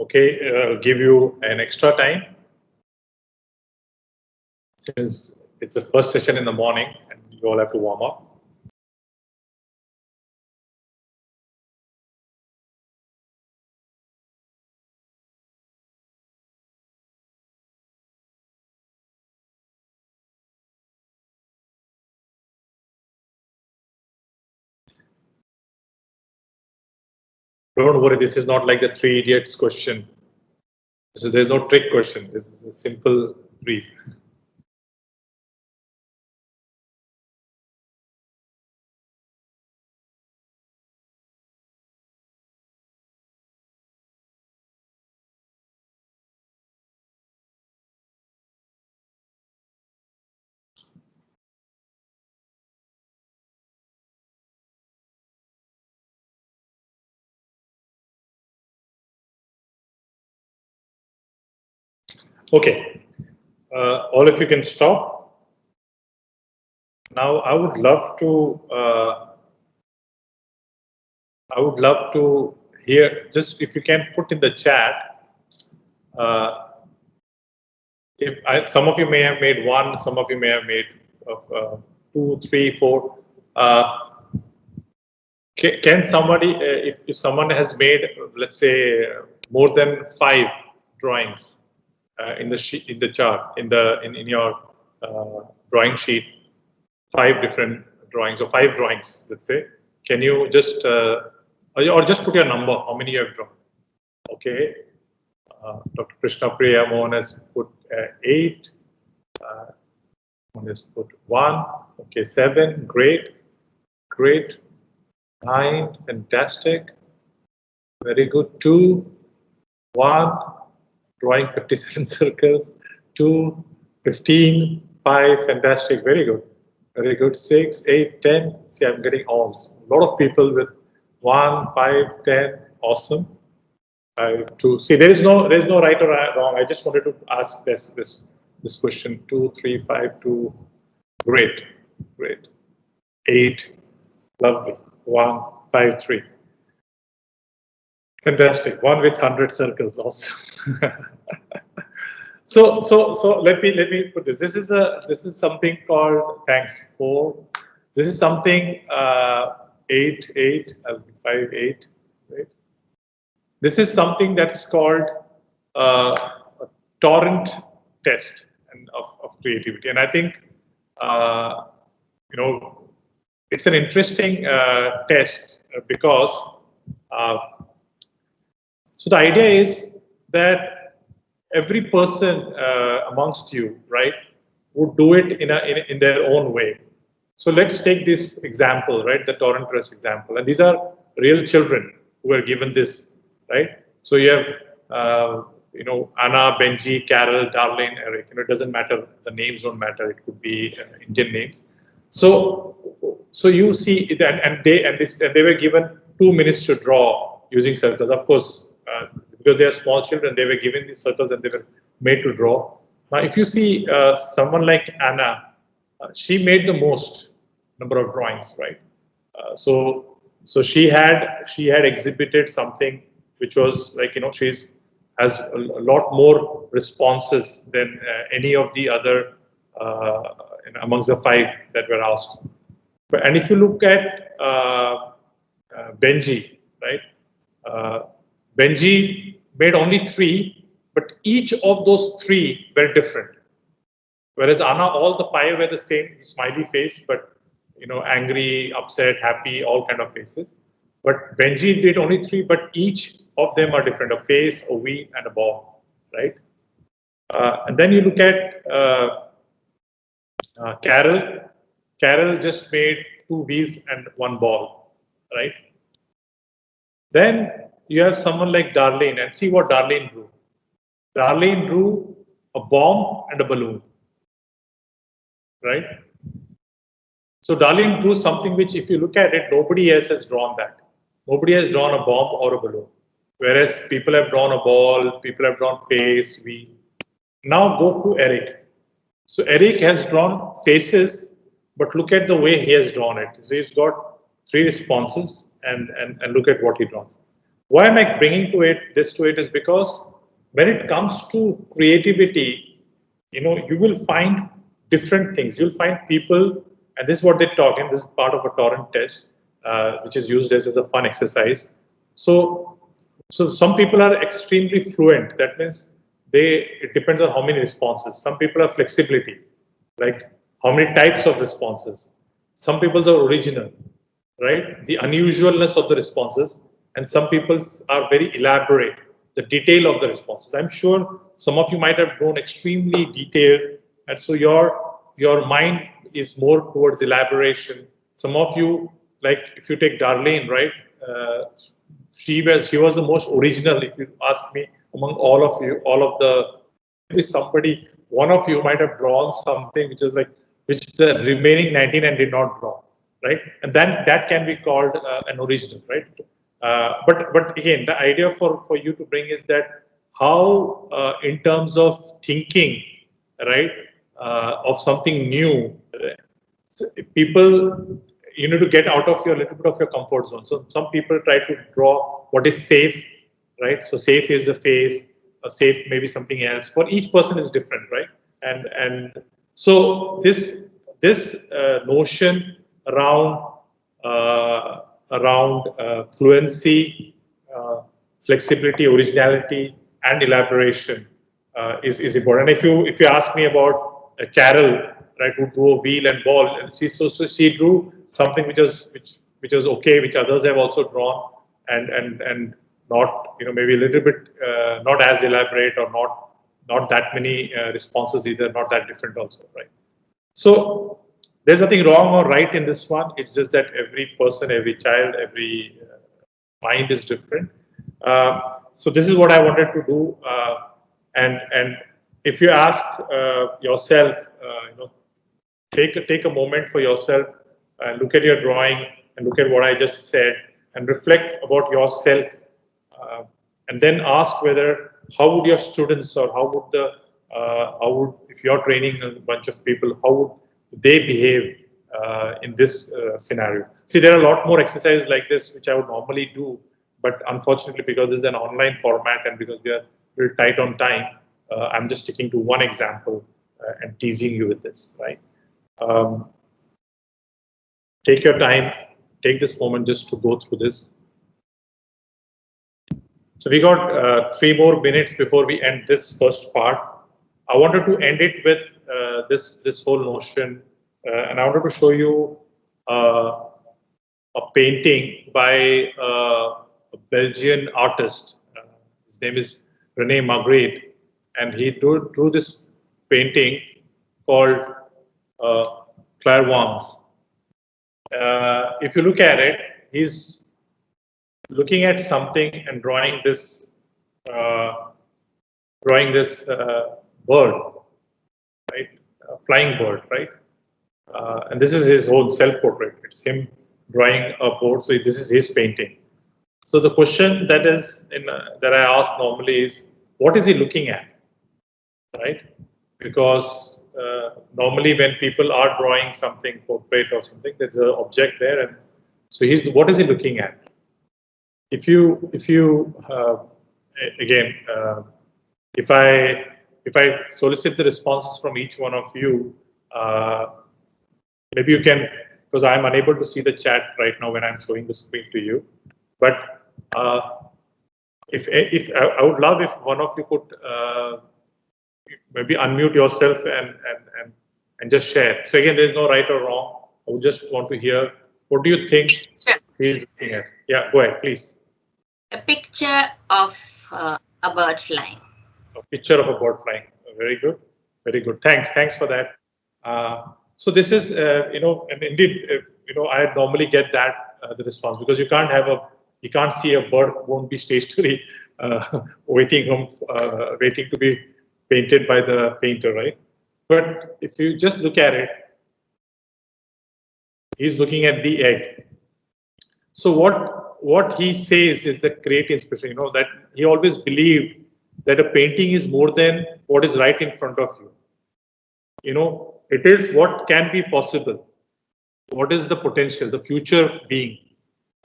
Okay, I'll give you an extra time since it's the first session in the morning and you all have to warm up. Don't worry, this is not like the Three Idiots question. So there's no trick question. This is a simple brief. Okay, all of you can stop. Now, I would love to hear, just if you can put in the chat, some of you may have made one, some of you may have made 2, 3, 4. Can somebody, if someone has made, let's say, more than 5 drawings in the chart, in your drawing sheet, 5 different drawings or 5 drawings, let's say, can you just or just put your number, how many you have drawn? Okay, Dr. Krishna Priya Mohan has put 8. Mohan has put 1. Okay, 7. Great. 9. Fantastic. Very good. 2. 1. Drawing 57 circles. 2. 15, 5, fantastic, very good. Very good. 6, 8, 10. See, I'm getting alls. A lot of people with 1, 5, 10. Awesome. 5, 2. See, there is no right or wrong. I just wanted to ask this question. 2, 3, 5, 2. Great. Great. 8. Lovely. 1, 5, 3. Fantastic. One with 100 circles. Awesome. So let me put this. This is something called, thanks, 4. This is something 8, 8, 5, 8. Right? This is something that's called a torrent test and of creativity. And I think you know it's an interesting test because so the idea is that every person amongst you, right, would do it in their own way. So let's take this example, right, the torrent press example, and these are real children who are given this, right. So you have Anna, Benji, Carol, Darlene, Eric. It doesn't matter. The names don't matter. It could be Indian names. So you see, and they were given 2 minutes to draw using circles. Of course, because they are small children, they were given these circles and they were made to draw. Now, if you see someone like Anna, she made the most number of drawings, right? So she had exhibited something which was like she's has a lot more responses than any of the other amongst the 5 that were asked. And if you look at Benji, right? Benji made only 3, but each of those 3 were different. Whereas Anna, all the 5 were the same smiley face, but angry, upset, happy, all kind of faces. But Benji did only 3, but each of them are different: a face, a wheel, and a ball, right? And then you look at Carol. Carol just made 2 wheels and 1 ball, right? Then you have someone like Darlene, and see what Darlene drew. Darlene drew a bomb and a balloon, right? So Darlene drew something which, if you look at it, nobody else has drawn that. Nobody has drawn a bomb or a balloon. Whereas people have drawn a ball, people have drawn face, wheel. Now go to Eric. So Eric has drawn faces, but look at the way he has drawn it. So he's got 3 responses, and look at what he draws. Why am I bringing this to it is because when it comes to creativity, you will find different things. You'll find people, and this is what they talk in. This is part of a torrent test, which is used as a fun exercise. So some people are extremely fluent. That means it depends on how many responses. Some people are flexibility, like how many types of responses. Some people are original, right? The unusualness of the responses, and some people are very elaborate, the detail of the responses. I'm sure some of you might have grown extremely detailed, and so your mind is more towards elaboration. Some of you, like if you take Darlene, right? She was the most original, if you ask me, among all of you, all of the somebody, one of you might have drawn something which is like which the remaining 99 did not draw, right? And then that can be called an original, right? But again, the idea for you to bring is that how in terms of thinking, right, of something new, people, you need to get out of your little bit of your comfort zone. So some people try to draw what is safe, right? So safe is the face, safe maybe something else. For each person is different, right? And so this notion around fluency, flexibility, originality, and elaboration is important. And if you ask me about Carol, right, who drew a wheel and ball, and she drew something which was okay, which others have also drawn, and not maybe a little bit not as elaborate, or not that many responses either, not that different also, right? So there's nothing wrong or right in this one. It's just that every person, every child, every mind is different. So this is what I wanted to do, and if you ask yourself, take a moment for yourself and look at your drawing and look at what I just said and reflect about yourself, uh, and then ask whether how would your students or how would if you're training a bunch of people, how would they behave in this scenario. See, there are a lot more exercises like this which I would normally do, but unfortunately because this is an online format and because we are real tight on time, I'm just sticking to one example and teasing you with this, right? Um, take your time, take this moment just to go through this. So we got 3 more minutes before we end this first part. I wanted to end it with this whole notion, and I wanted to show you a painting by a Belgian artist. His name is René Magritte, and he drew this painting called uh, Clairvoyance. If you look at it, he's looking at something and uh, drawing this bird, right? A flying bird, right? And this is his whole self-portrait. It's him drawing a board. So this is his painting. So the question that I ask normally is, what is he looking at, right? Because normally when people are drawing something, portrait or something, there's an object there, and so what is he looking at? If you again, if I solicit the responses from each one of you, uh, maybe you can, because I'm unable to see the chat right now when I'm showing the screen to you, but uh, if I would love if one of you could maybe unmute yourself and just share. So again, there's no right or wrong. I would just want to hear, what do you think he's looking at? Yeah, go ahead, please. A picture of a bird flying. A picture of a bird flying. Very good, very good. Thanks for that. So this is, and indeed, I normally get that the response, because you can't see a bird won't be stationary, waiting to be painted by the painter, right? But if you just look at it, he's looking at the egg. So what he says is the great inspiration, that he always believed that a painting is more than what is right in front of you. It is what can be possible. What is the potential, the future being,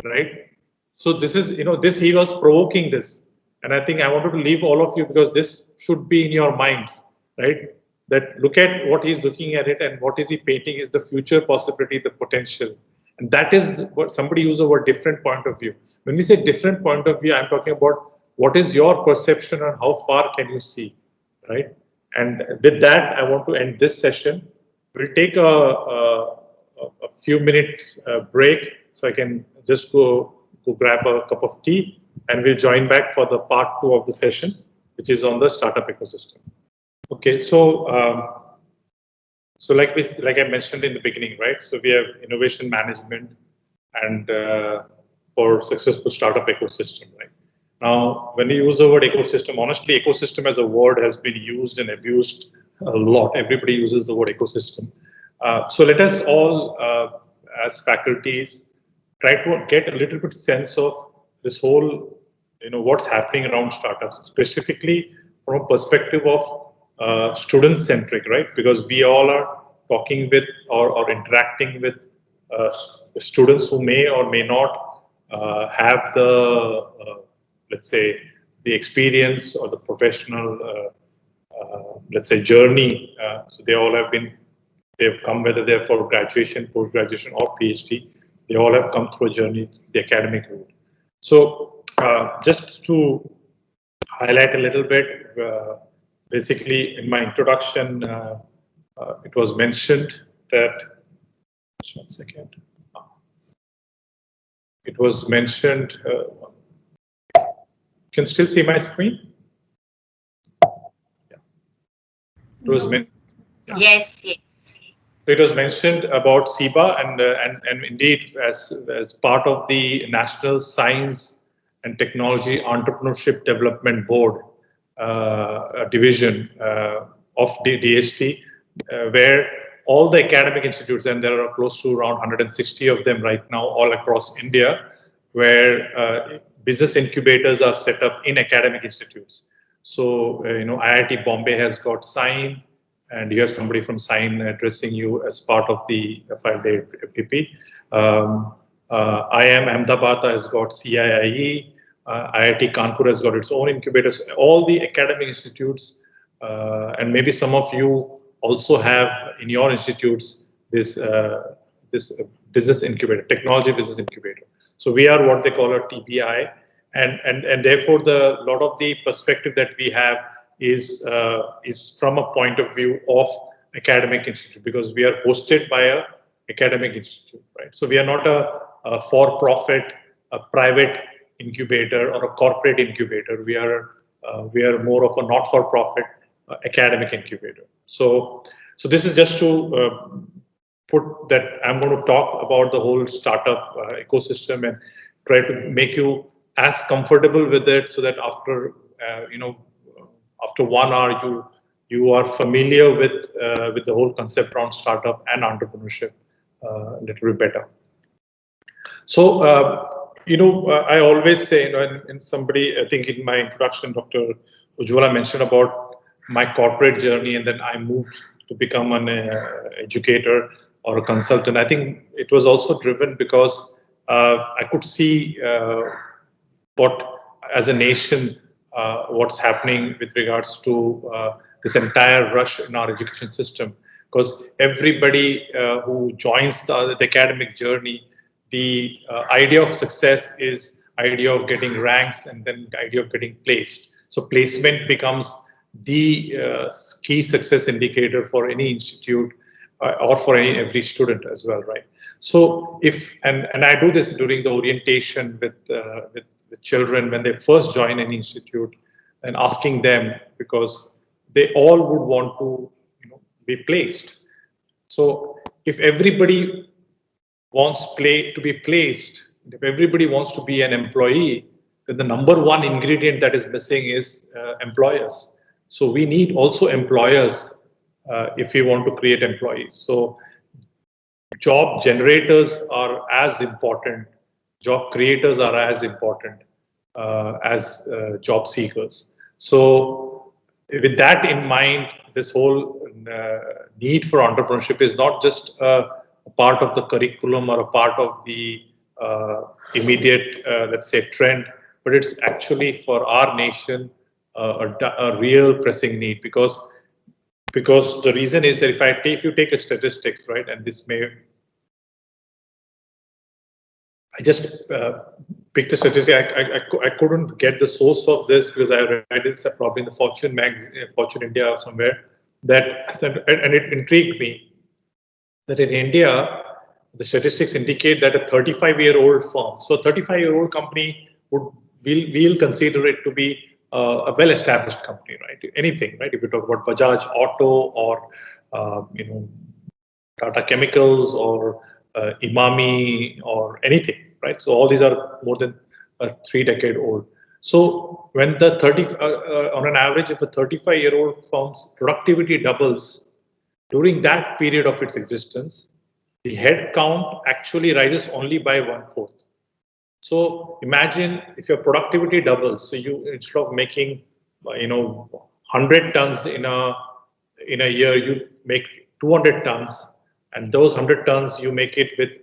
right? So this is, this he was provoking this. And I think I wanted to leave all of you, because this should be in your minds, right? That look at what he's looking at it, and what is he painting is the future possibility, the potential. And that is what somebody used the word different point of view. When we say different point of view, I'm talking about what is your perception and how far can you see, right? And with that, I want to end this session. We'll take a few minutes break, so I can just go grab a cup of tea, and we'll join back for the part 2 of the session, which is on the startup ecosystem. Okay, so like I mentioned in the beginning, right? So we have innovation management and for successful startup ecosystem, right? Now, when we use the word ecosystem, honestly, ecosystem as a word has been used and abused a lot. Everybody uses the word ecosystem. So let us all, as faculties, try to get a little bit sense of this whole, what's happening around startups, specifically from a perspective of student-centric, right? Because we all are talking with or interacting with students who may or may not have the, let's say, the experience or the professional, let's say, journey. So they've come, whether they're for graduation, post-graduation, or PhD, they all have come through a journey, the academic route. So just to highlight a little bit, basically in my introduction, it was mentioned that, just one second. It was mentioned, you can still see my screen? Yeah. It was mentioned. Yes. So it was mentioned about SIBA, and indeed as part of the National Science and Technology Entrepreneurship Development Board, division of the DST, where all the academic institutes, and there are close to around 160 of them right now all across India, where business incubators are set up in academic institutes. So, IIT Bombay has got SIGN, and you have somebody from SIGN addressing you as part of the 5-day FDP. IIM Ahmedabad has got CIIE. IIT Kanpur has got its own incubators. All the academic institutes, and maybe some of you also have in your institutes this business incubator, technology business incubator. So we are what they call a TBI, and therefore the lot of the perspective that we have is from a point of view of academic institute, because we are hosted by a academic institute, right? So we are not a for-profit, a private incubator or a corporate incubator. We are more of a not-for-profit academic incubator. So this is just to put that I'm going to talk about the whole startup ecosystem and try to make you as comfortable with it, so that after after 1 hour you are familiar with the whole concept around startup and entrepreneurship a little bit better. So I always say, and somebody, I think in my introduction, Dr. Ujjwala mentioned about my corporate journey, and then I moved to become an educator or a consultant. I think it was also driven because I could see what, as a nation, what's happening with regards to this entire rush in our education system. Because everybody who joins the academic journey, the idea of success is idea of getting ranks and then the idea of getting placed. So placement becomes the key success indicator for any institute or for every student as well, right? So if and I do this during the orientation with children when they first join an institute, and asking them, because they all would want to be placed. So if everybody wants to be placed, if everybody wants to be an employee, then the number one ingredient that is missing is employers. So we need also employers if we want to create employees. So job generators are as important, job creators are as important as job seekers. So with that in mind, this whole need for entrepreneurship is not just a part of the curriculum or a part of the immediate, let's say, trend, but it's actually for our nation a real pressing need, because the reason is that if you take a statistics, right, and this may, I just picked a statistic. I couldn't get the source of this because I read it probably in the Fortune magazine, Fortune India or somewhere. And it intrigued me that in India, the statistics indicate that a 35-year-old firm, so a 35-year-old company we'll consider it to be a well-established company, right? Anything, right? If you talk about Bajaj Auto or Tata Chemicals or Imami or anything, right? So all these are more than 3 decades old. So when the on an average, if a 35-year-old firm's productivity doubles during that period of its existence, the head count actually rises only by 1/4. So imagine if your productivity doubles, so you, instead of making 100 tons in a year, you make 200 tons, and those 100 tons you make it with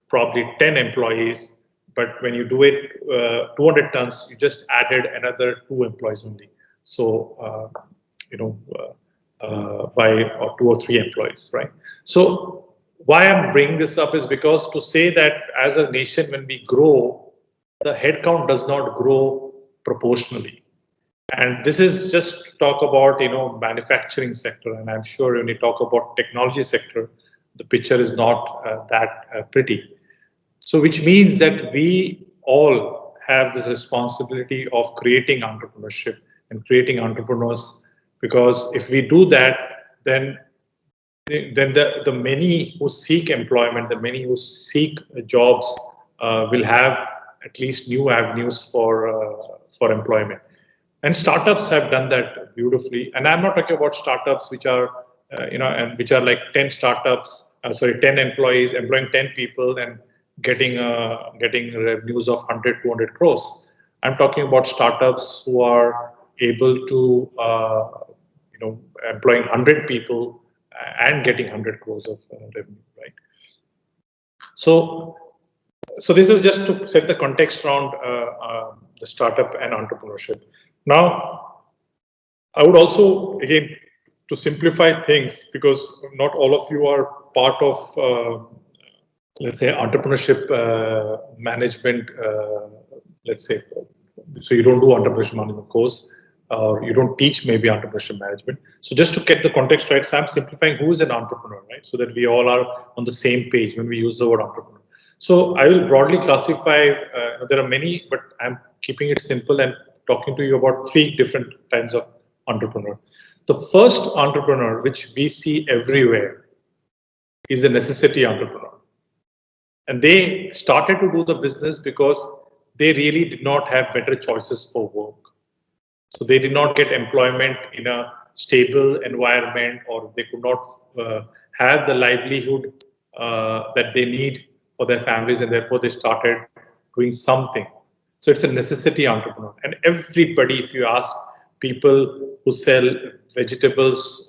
probably 10 employees. But when you do it 200 tons, you just added another 2 employees only. So by or 2 or 3 employees, right? So why I'm bringing this up is because to say that as a nation, when we grow, the headcount does not grow proportionally. And this is just to talk about manufacturing sector, and I'm sure when you talk about technology sector, the picture is not that pretty. So which means that we all have this responsibility of creating entrepreneurship and creating entrepreneurs, because if we do that, then the many who seek employment, the many who seek jobs will have at least new avenues for employment. And startups have done that beautifully. And I'm not talking about startups which are, and which are like 10 startups, 10 employees, employing 10 people and getting revenues of 100, 200 crores. I'm talking about startups who are able to, employing 100 people and getting 100 crores of revenue, right? So, so this is just to set the context around the startup and entrepreneurship. Now, I would also, again, to simplify things, because not all of you are part of, let's say, entrepreneurship management, let's say, so you don't do entrepreneurship management course, or you don't teach maybe entrepreneurship management. So just to get the context right, so I'm simplifying who is an entrepreneur, right? So that we all are on the same page when we use the word entrepreneur. So I will broadly classify, there are many, but I'm keeping it simple and talking to you about three different kinds of entrepreneur. The first entrepreneur, which we see everywhere, is a necessity entrepreneur. And they started to do the business because they really did not have better choices for work. So they did not get employment in a stable environment, or they could not have the livelihood that they need for their families, and therefore they started doing something. So it's a necessity entrepreneur. And everybody, if you ask people who sell vegetables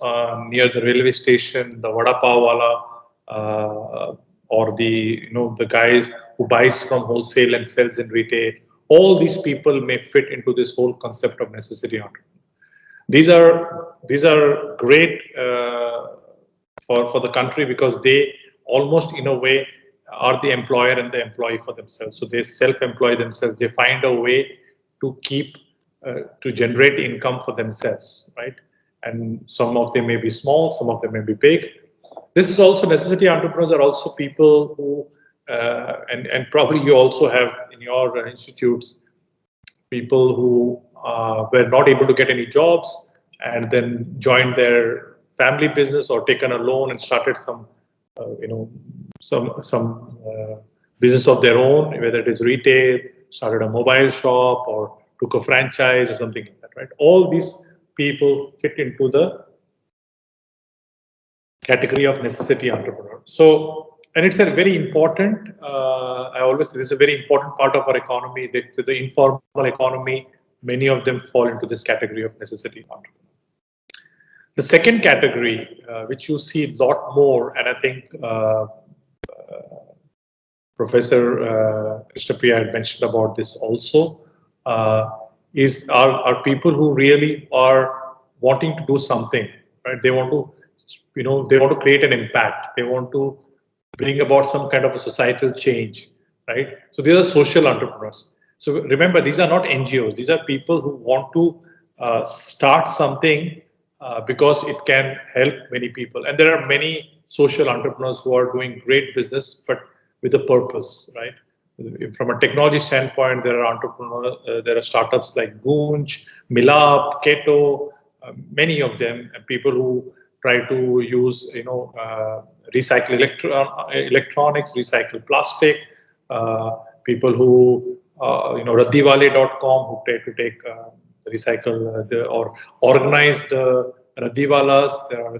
near the railway station, the vada pav wala, or the guys who buys from wholesale and sells in retail, all these people may fit into this whole concept of necessity entrepreneur. These are great for the country, because they almost in a way are the employer and the employee for themselves. So they self-employ themselves. They find a way to keep to generate income for themselves, right? And some of them may be small, some of them may be big. This is also necessity entrepreneurs are also people who and probably you also have in your institutes people who were not able to get any jobs and then joined their family business or taken a loan and started some business of their own, whether it is retail, started a mobile shop, or took a franchise or something like that, right? All these people fit into the category of necessity entrepreneur. So, and it's a very important, I always say this is a very important part of our economy, the informal economy, many of them fall into this category of necessity entrepreneur. The second category, which you see a lot more, and I think Professor Krishnapriya had mentioned about this also, are people who really are wanting to do something, right? They want to, they want to create an impact. They want to bring about some kind of a societal change, right? So these are social entrepreneurs. So remember, these are not NGOs. These are people who want to start something because it can help many people. And there are many social entrepreneurs who are doing great business, but with a purpose, right? From a technology standpoint, there are entrepreneurs, there are startups like Goonj, Milap, Keto, many of them, and people who try to use, recycle electronics, recycle plastic, people who, Raddiwale.com, who try to take recycle or organize the Raddiwalas.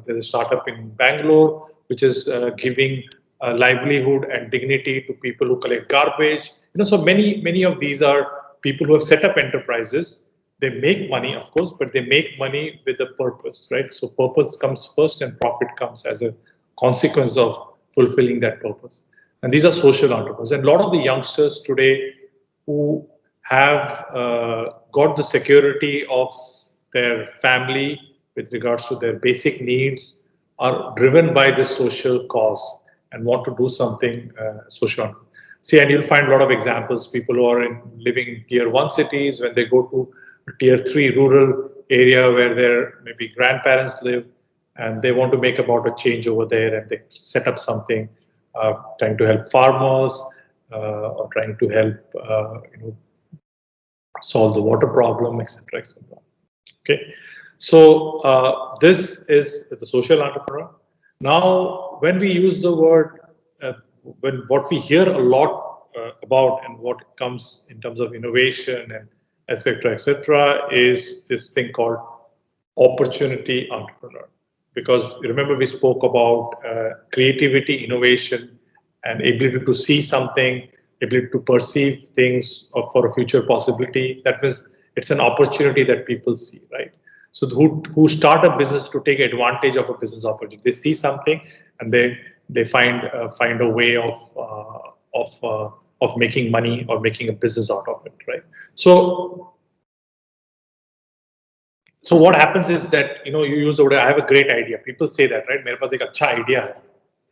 There's a startup in Bangalore which is giving livelihood and dignity to people who collect garbage. So many of these are people who have set up enterprises. They make money, of course, but they make money with a purpose, right? So purpose comes first and profit comes as a consequence of fulfilling that purpose. And these are social entrepreneurs. And a lot of the youngsters today who have got the security of their family with regards to their basic needs are driven by this social cause and want to do something social. See, and you'll find a lot of examples, people who are living in tier 1 cities, when they go to a tier 3 rural area where their maybe grandparents live, and they want to make about a change over there, and they set up something, trying to help farmers, or trying to help, solve the water problem, etc., etc. Okay, so this is the social entrepreneur. Now, when we use the word, when what we hear a lot about, and what comes in terms of innovation and etc., is this thing called opportunity entrepreneur. Because remember, we spoke about creativity, innovation, and ability to see something, ability to perceive things for a future possibility. That means it's an opportunity that people see, right? So who start a business to take advantage of a business opportunity. They see something and they find a way of making money or making a business out of it, right? So what happens is that you use the word I have a great idea. People say that, right? मेरे पास एक अच्छा idea है,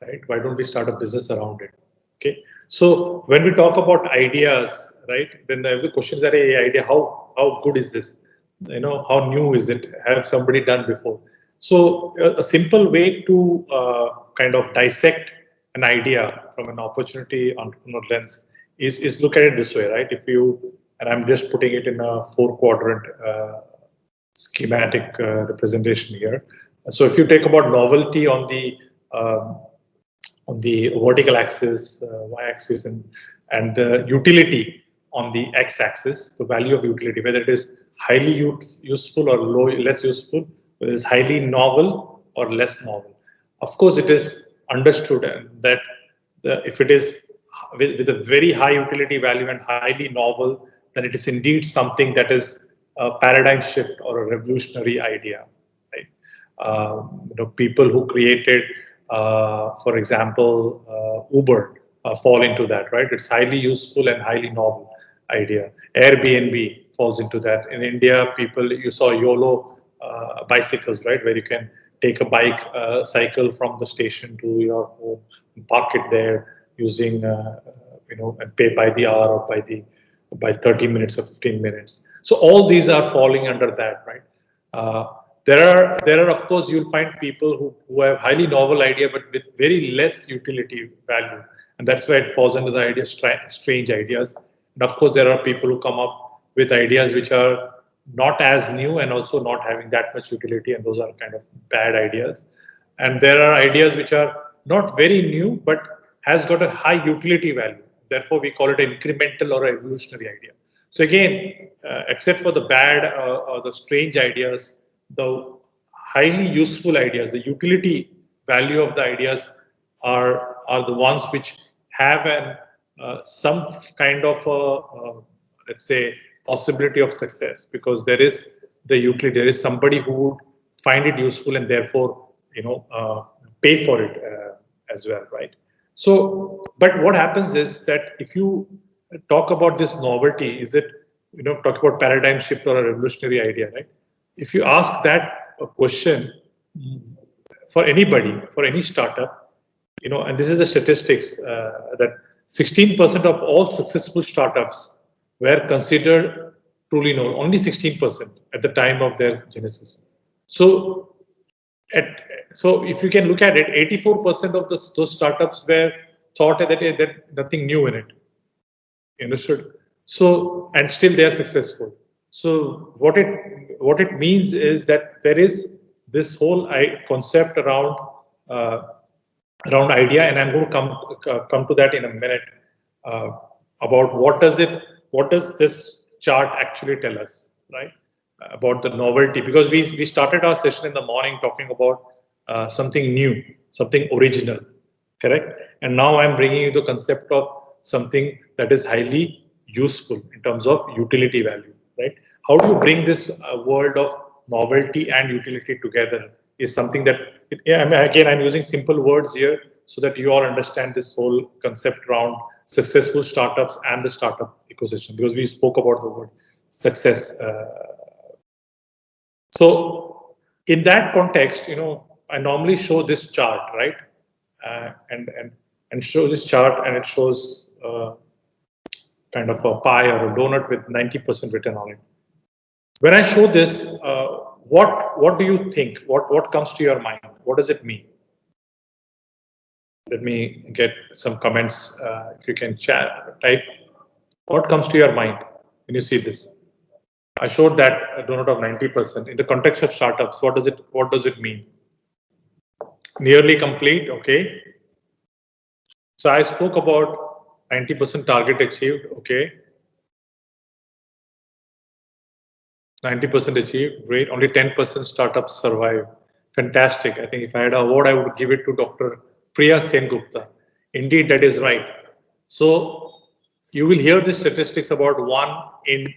right? Why don't we start a business around it? Okay. So when we talk about ideas, right? Then there's a question that a idea how good is this? How new is it? Have somebody done before? So a simple way to kind of dissect an idea from an opportunity entrepreneur lens is look at it this way, right? If you and I'm just putting it in a 4-quadrant schematic representation here. So if you take about novelty on the vertical axis, y-axis, and the utility on the x-axis, the value of utility, whether it is highly useful or less useful, whether it's highly novel or less novel. Of course, it is understood that if it is with a very high utility value and highly novel, then it is indeed something that is a paradigm shift or a revolutionary idea, right? People who created, for example, Uber fall into that, right? It's highly useful and highly novel idea. Airbnb falls into that. In India, you saw YOLO bicycles, right? Where you can take a bike, cycle from the station to your home, and park it there using, and pay by the hour or by 30 minutes or 15 minutes. So all these are falling under that, right? There are of course you'll find people who have highly novel idea but with very less utility value, and that's why it falls under the idea strange ideas. And of course there are people who come up with ideas which are not as new and also not having that much utility, and those are kind of bad ideas. And there are ideas which are not very new but has got a high utility value, therefore we call it an incremental or evolutionary idea. So again, except for the bad or the strange ideas, the highly useful ideas, the utility value of the ideas are the ones which have some kind of let's say possibility of success, because there is the utility. There is somebody who would find it useful and therefore pay for it as well, right? So, but what happens is that if you talk about this novelty, is it, talk about paradigm shift or a revolutionary idea, right? If you ask that a question for anybody, for any startup, and this is the statistics that 16% of all successful startups were considered truly novel, only 16% at the time of their genesis. So at, so if you can look at it, 84% of those startups were thought that there's nothing new in it. You understood? So, and still they are successful. So what it means is that there is this whole concept uh, around idea, and I'm going to come to that in a minute, uh, about what does this chart actually tell us, right? About the novelty, because we started our session in the morning talking about something new, something original, correct? And now I'm bringing you the concept of something that is highly useful in terms of utility value, right? How do you bring this world of novelty and utility together is something that, yeah, I mean, again, I'm using simple words here so that you all understand this whole concept around successful startups and the startup ecosystem, because we spoke about the word success. So in that context, I normally show this chart, right? And show this chart, and it shows kind of a pie or a donut with 90% written on it. When I show this, what do you think? What comes to your mind? What does it mean? Let me get some comments. If you can type, what comes to your mind when you see this? I showed that donut of 90% in the context of startups. What does it mean? Nearly complete. Okay. So I spoke about 90% target achieved. Okay. 90% achieved, great. Only 10% startups survive. Fantastic. I think if I had an award, I would give it to Dr. Priya Sengupta. Indeed, that is right. So you will hear the statistics about 1 in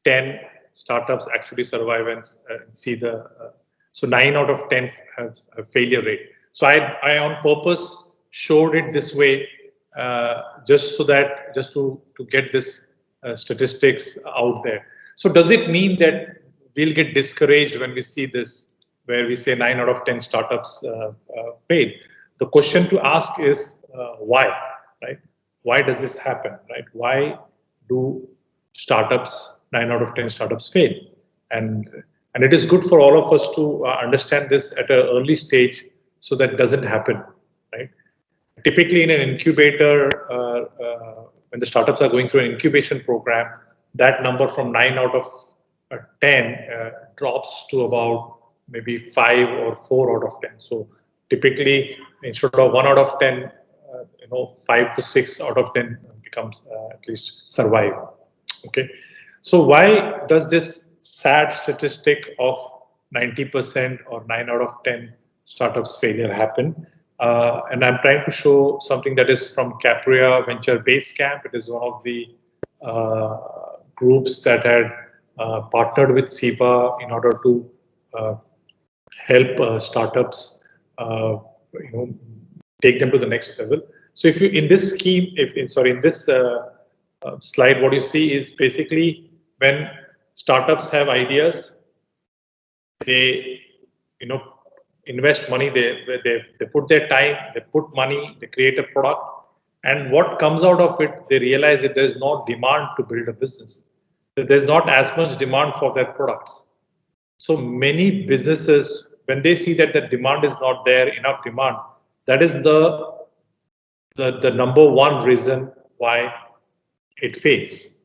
10 startups actually survive and see the. So 9 out of 10 have a failure rate. So I on purpose showed it this way, just so that to get this statistics out there. So does it mean that we'll get discouraged when we see this, where we say 9 out of 10 startups fail? The question to ask is why, right? Why does this happen, right? Why do startups, 9 out of 10 startups fail? And and it is good for all of us to understand this at an early stage so that doesn't happen, right? Typically, in an incubator, when the startups are going through an incubation program, that number from 9 out of 10 drops to about maybe 5 or 4 out of 10. So typically, instead of 1 out of 10, 5 to 6 out of 10 becomes at least survive. Okay. So why does this sad statistic of 90% or 9 out of 10 startups failure happen? And I'm trying to show something that is from Capria Venture Base Camp. It is one of the groups that had partnered with SIBA in order to help startups, take them to the next level. So if you in this scheme, in this slide, what you see is basically when startups have ideas, they invest money, they put their time, they put money, they create a product, and what comes out of it, they realize that there's no demand to build a business, that there's not as much demand for their products. So many businesses, when they see that the demand is not there, enough demand, that is the number one reason why it fails.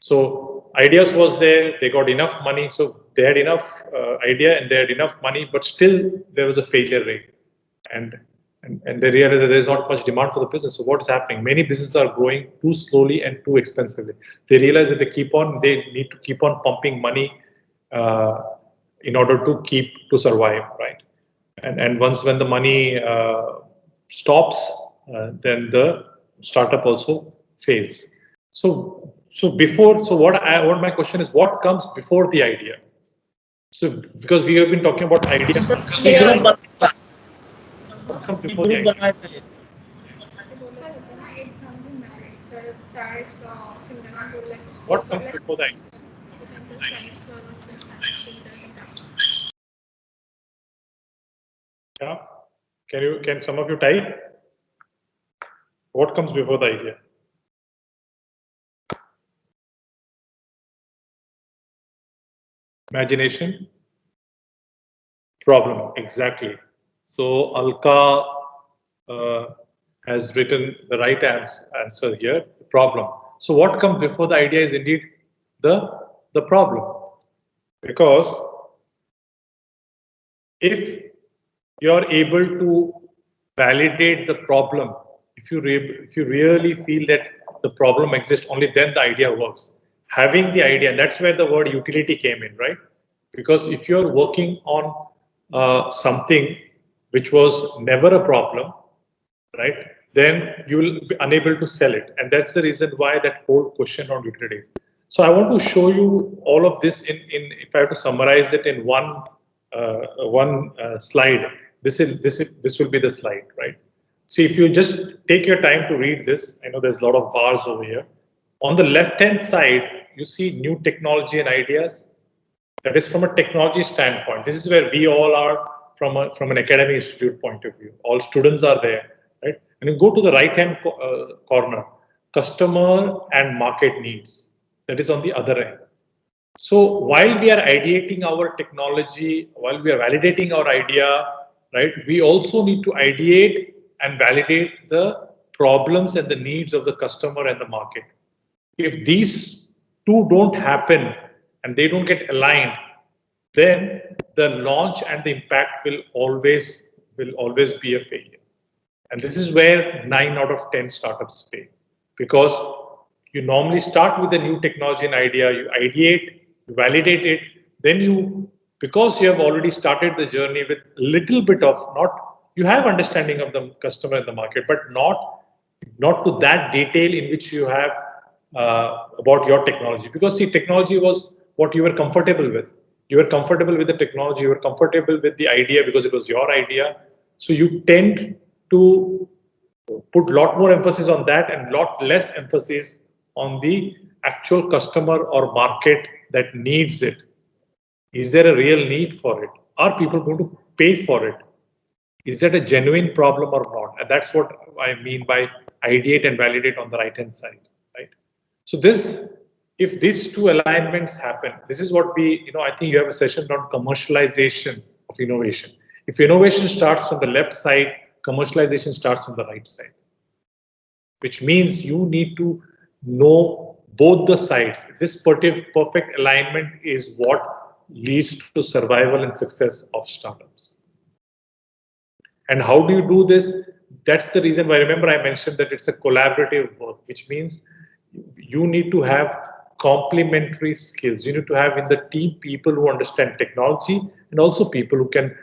So ideas was there, they got enough money, so they had enough idea and they had enough money, but still there was a failure rate, and and they realized that there's not much demand for the business. So what's happening? Many businesses are growing too slowly and too expensively. They realize that they need to keep on pumping money uh, in order to survive, right? And once when the money stops, then the startup also fails. So what my question is, what comes before the idea? So because we have been talking about idea, what comes before the idea? What comes before the idea? Yeah. Can some of you type? What comes before the idea? Imagination? Problem, exactly. So Alka has written the right answer here, problem. So what comes before the idea is indeed the problem. Because if you're able to validate the problem, if you really feel that the problem exists, only then the idea works. Having the idea, and that's where the word utility came in, right? Because if you're working on something which was never a problem, right, then you will be unable to sell it. And that's the reason why that whole question on utilities. So I want to show you all of this in if I have to summarize it in one slide. This will be the slide, right? See, if you just take your time to read this, I know there's a lot of bars over here. On the left-hand side, you see new technology and ideas. That is from a technology standpoint. This is where we all are from an academic institute point of view. All students are there, right? And you go to the right-hand corner, customer and market needs. That is on the other end. So while we are ideating our technology, while we are validating our idea, right, we also need to ideate and validate the problems and the needs of the customer and the market. If these two don't happen and they don't get aligned, then the launch and the impact will always be a failure. And this is where 9 out of 10 startups fail, because you normally start with a new technology and idea, you ideate, you validate it, then you, because you have already started the journey with little bit of, not, you have understanding of the customer in the market, but not to that detail in which you have about your technology. Because see, technology was what you were comfortable with. You were comfortable with the technology, you were comfortable with the idea because it was your idea. So you tend to put a lot more emphasis on that and lot less emphasis on the actual customer or market that needs it. Is there a real need for it? Are people going to pay for it? Is that a genuine problem or not? And that's what I mean by ideate and validate on the right hand side, right? So this, if these two alignments happen, this is what we, I think you have a session on commercialization of innovation. If innovation starts from the left side, commercialization starts from the right side, which means you need to know both the sides. This perfect alignment is what leads to survival and success of startups. And how do you do this? That's the reason why, remember, I mentioned that it's a collaborative work, which means you need to have complementary skills. You need to have in the team people who understand technology and also people who can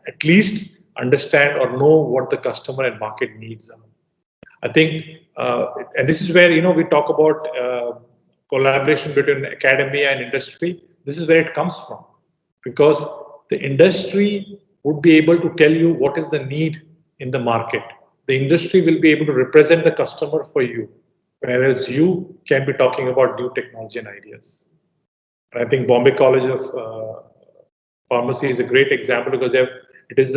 at least understand or know what the customer and market needs are. I think, and this is where, we talk about collaboration between academia and industry. This is where it comes from, because the industry would be able to tell you what is the need in the market. The industry will be able to represent the customer for you, whereas you can be talking about new technology and ideas. And I think Bombay College of Pharmacy is a great example because it is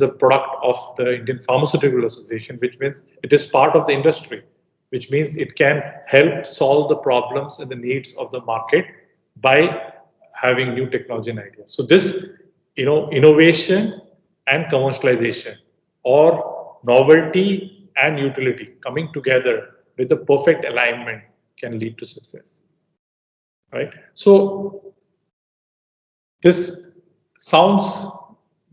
a product of the Indian Pharmaceutical Association, which means it is part of the industry, which means it can help solve the problems and the needs of the market by having new technology and ideas. So this, innovation and commercialization, or novelty and utility coming together with a perfect alignment can lead to success, right? So this sounds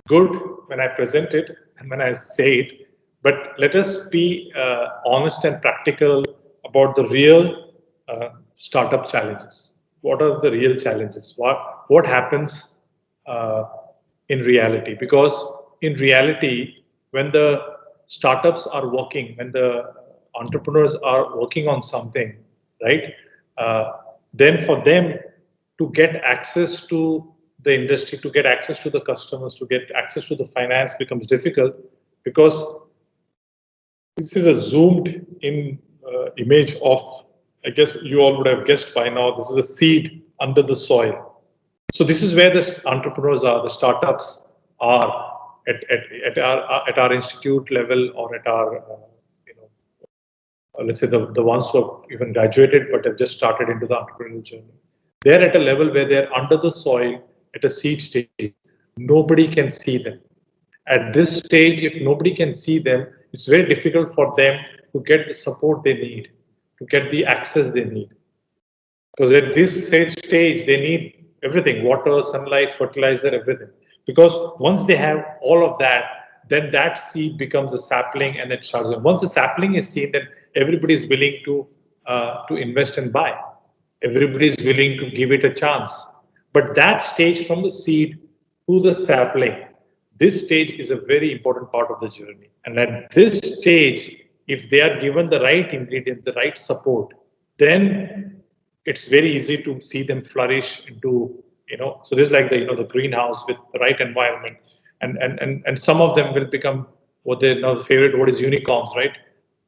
good when I present it and when I say it, but let us be honest and practical about the real startup challenges. What are the real challenges? What happens in reality? Because in reality, when the startups are working, when the entrepreneurs are working on something, right? Then for them to get access to the industry, to get access to the customers, to get access to the finance becomes difficult, because this is a zoomed in image of, I guess you all would have guessed by now, this is a seed under the soil. So this is where the entrepreneurs are, the startups are at our institute level, or at our, let's say the ones who have even graduated but have just started into the entrepreneurial journey. They're at a level where they're under the soil at a seed stage. Nobody can see them. At this stage, if nobody can see them, it's very difficult for them to get the support they need, to get the access they need. Because at this stage, they need everything: water, sunlight, fertilizer, everything. Because once they have all of that, then that seed becomes a sapling and it starts. Once the sapling is seen, then everybody is willing to invest and buy. Everybody is willing to give it a chance. But that stage, from the seed to the sapling, this stage is a very important part of the journey. And at this stage, if they are given the right ingredients, the right support, then it's very easy to see them flourish into, so this is like the greenhouse with the right environment. And some of them will become what they now favorite word is unicorns, right?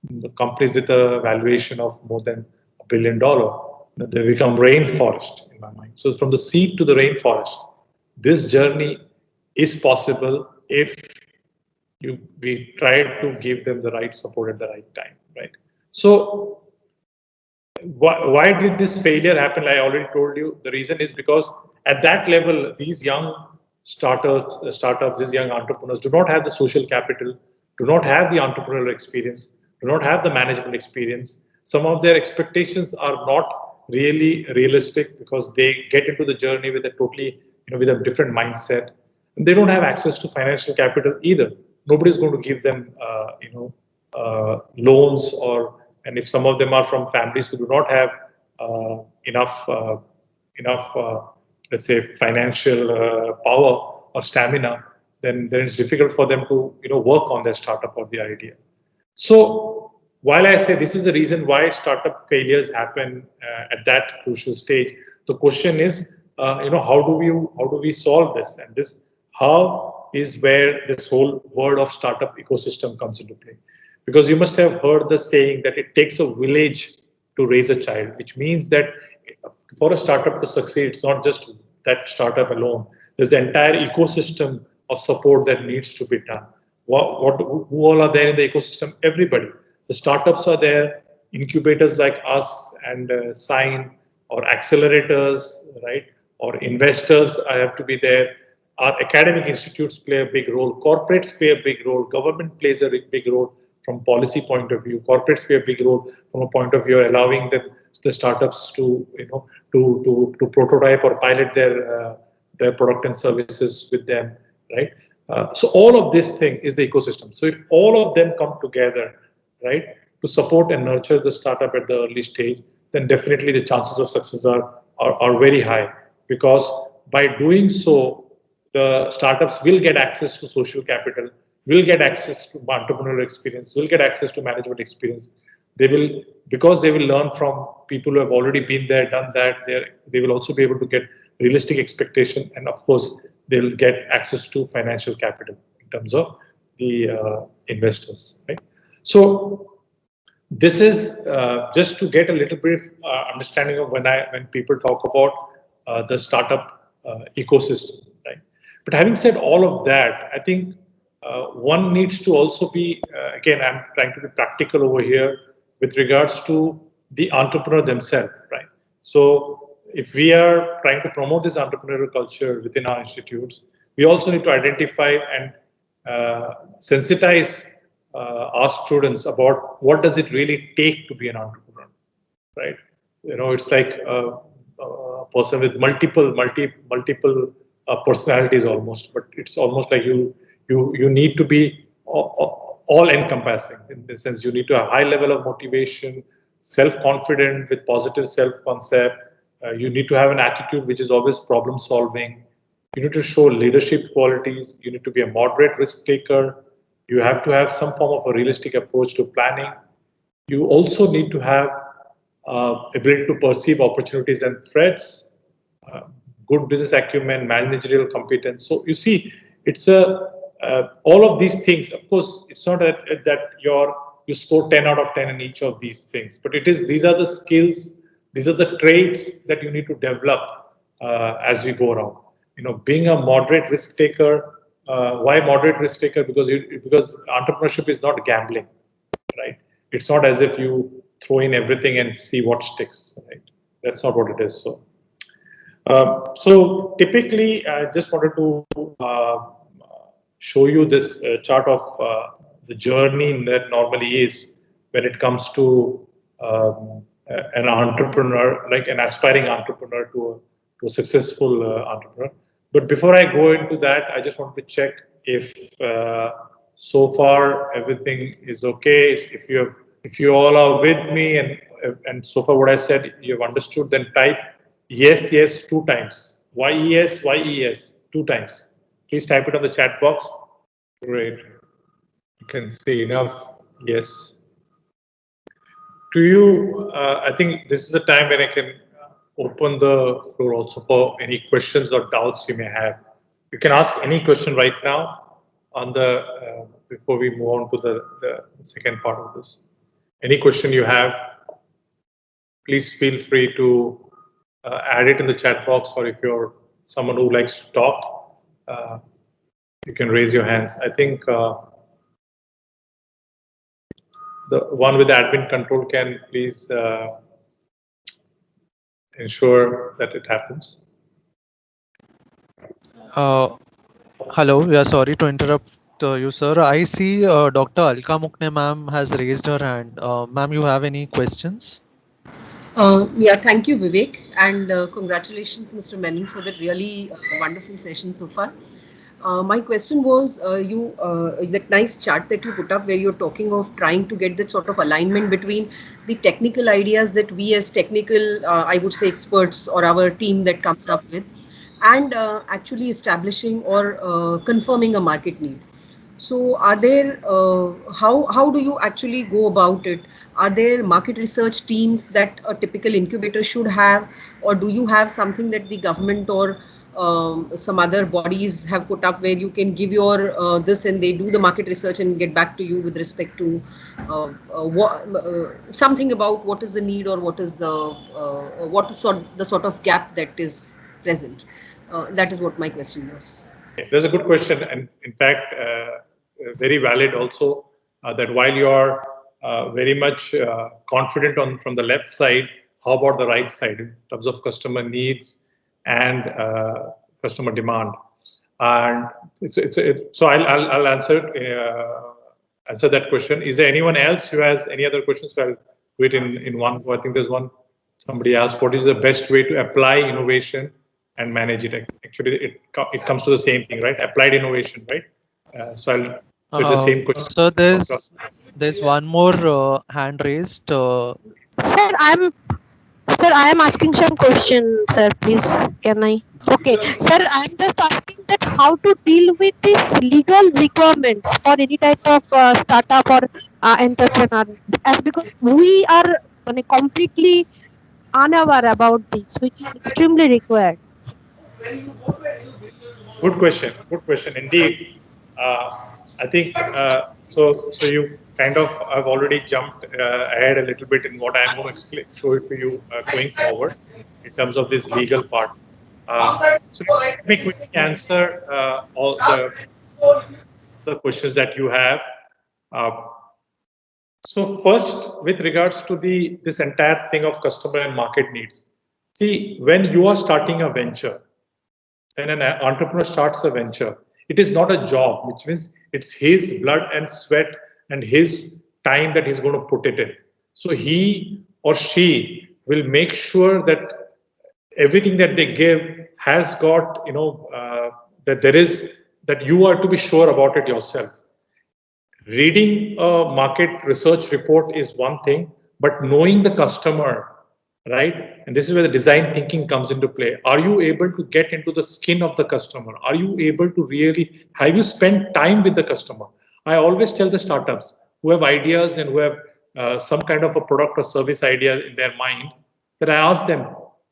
The companies with a valuation of more than $1 billion, they become rainforest in my mind. So from the seed to the rainforest, this journey is possible if we try to give them the right support at the right time, right? So why did this failure happen? I already told you the reason is because at that level, these young startups, these young entrepreneurs do not have the social capital, do not have the entrepreneurial experience, do not have the management experience. Some of their expectations are not really realistic because they get into the journey with a totally, with a different mindset. And they don't have access to financial capital either. Nobody's going to give them, loans, or, and if some of them are from families who do not have enough enough, let's say, financial power or stamina, then it's difficult for them to work on their startup or the idea. So while I say this is the reason why startup failures happen at that crucial stage, the question is, how do we solve this? And this how is where this whole world of startup ecosystem comes into play. Because you must have heard the saying that it takes a village to raise a child, which means that for a startup to succeed, it's not just that startup alone. There's the entire ecosystem of support that needs to be done. Who all are there in the ecosystem? Everybody. The startups are there, incubators like us and Sign, or accelerators, right? Or investors have to be there. Our academic institutes play a big role. Corporates play a big role. Government plays a big role from policy point of view. Corporates play a big role from a point of view allowing the startups to to prototype or pilot their product and services with them, right? So all of this thing is the ecosystem. So if all of them come together, right, to support and nurture the startup at the early stage, then definitely the chances of success are very high, because by doing so, the startups will get access to social capital, will get access to entrepreneurial experience, will get access to management experience. They will, because they will learn from people who have already been there, done that. They will also be able to get realistic expectation, and of course, they'll get access to financial capital in terms of the investors, right? So this is just to get a little bit understanding of when people talk about the startup ecosystem, right? But having said all of that, I think one needs to also be, again, I'm trying to be practical over here with regards to the entrepreneur themselves, right? So if we are trying to promote this entrepreneurial culture within our institutes, we also need to identify and sensitize our students about what does it really take to be an entrepreneur, right? It's like a person with multiple personalities almost, but it's almost like you need to be all encompassing, in the sense you need to have a high level of motivation, self-confident with positive self-concept. You need to have an attitude which is always problem solving. You need to show leadership qualities. You need to be a moderate risk taker. You have to have some form of a realistic approach to planning. You also need to have ability to perceive opportunities and threats, uh, good business acumen, managerial competence. So you see, it's all of these things. Of course, it's not that you score 10 out of 10 in each of these things, but these are the skills, these are the traits that you need to develop as we go around. Being a moderate risk taker. Why moderate risk taker? Because entrepreneurship is not gambling, right? It's not as if you throw in everything and see what sticks, right? That's not what it is. So typically, I just wanted to show you this chart of the journey that normally is when it comes to an entrepreneur, like an aspiring entrepreneur to a successful entrepreneur. But before I go into that, I just want to check if so far everything is okay. If you all are with me, and so far what I said you've understood, then type yes 2 times. Yes 2 times. Please type it on the chat box. Great. You can see enough yes. To you, I think this is the time when I can open the floor also for any questions or doubts you may have. You can ask any question right now on the before we move on to the second part of this. Any question you have, please feel free to add it in the chat box, or if you're someone who likes to talk, you can raise your hands. I think the one with the admin control can please ensure that it happens. Uh, Hello. Yeah, sorry to interrupt you, sir. I see Dr. Alka Mukne ma'am has raised her hand. Ma'am, you have any questions? Yeah, thank you, Vivek, and congratulations, Mr. Menon, for that really wonderful session so far. My question was, that nice chart that you put up where you're talking of trying to get that sort of alignment between the technical ideas that we as technical, I would say experts or our team that comes up with, and actually establishing or confirming a market need. So, are there how do you actually go about it? Are there market research teams that a typical incubator should have, or do you have something that the government or some other bodies have put up where you can give your this and they do the market research and get back to you with respect to something about what is the need or what is the sort of gap that is present. That is what my question was. That's a good question, and in fact, very valid also. That while you are very much confident on from the left side, how about the right side in terms of customer needs and customer demand? And so I'll answer that question. Is there anyone else who has any other questions? So I'll do it in one. I think there's one. Somebody asked, what is the best way to apply innovation and manage it? Actually, it comes to the same thing, right? Applied innovation, right? So it's the same question. So there's one more hand raised. Sir, I am asking some question, sir. Please, can I? Okay, sir, I'm just asking that how to deal with these legal requirements for any type of startup or entrepreneur, as because we are completely unaware about this, which is extremely required. Good question. Good question indeed. I think so. So you kind of have already jumped ahead a little bit in what I'm going to explain, show it to you going forward in terms of this legal part. So let me quickly answer all the questions that you have. Uh, so first, with regards to this entire thing of customer and market needs. See, when you are starting a venture, when an entrepreneur starts a venture, it is not a job, which means it's his blood and sweat and his time that he's going to put it in. So he or she will make sure that everything that they give has got, that there is, that you are to be sure about it yourself. Reading a market research report is one thing, but knowing the customer, right? And this is where the design thinking comes into play. Are you able to get into the skin of the customer? Are you able to really, have you spent time with the customer? I always tell the startups who have ideas and who have some kind of a product or service idea in their mind, that I ask them,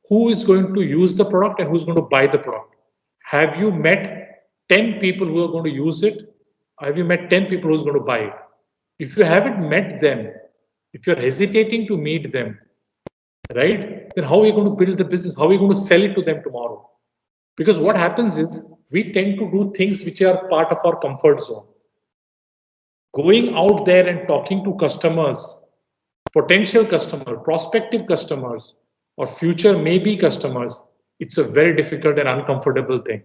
who is going to use the product and who's going to buy the product? Have you met 10 people who are going to use it? Have you met 10 people who's going to buy it? If you haven't met them, if you're hesitating to meet them, right, then how are you going to build the business? How are you going to sell it to them tomorrow? Because what happens is we tend to do things which are part of our comfort zone. Going out there and talking to customers, potential customers, prospective customers, or future maybe customers, it's a very difficult and uncomfortable thing.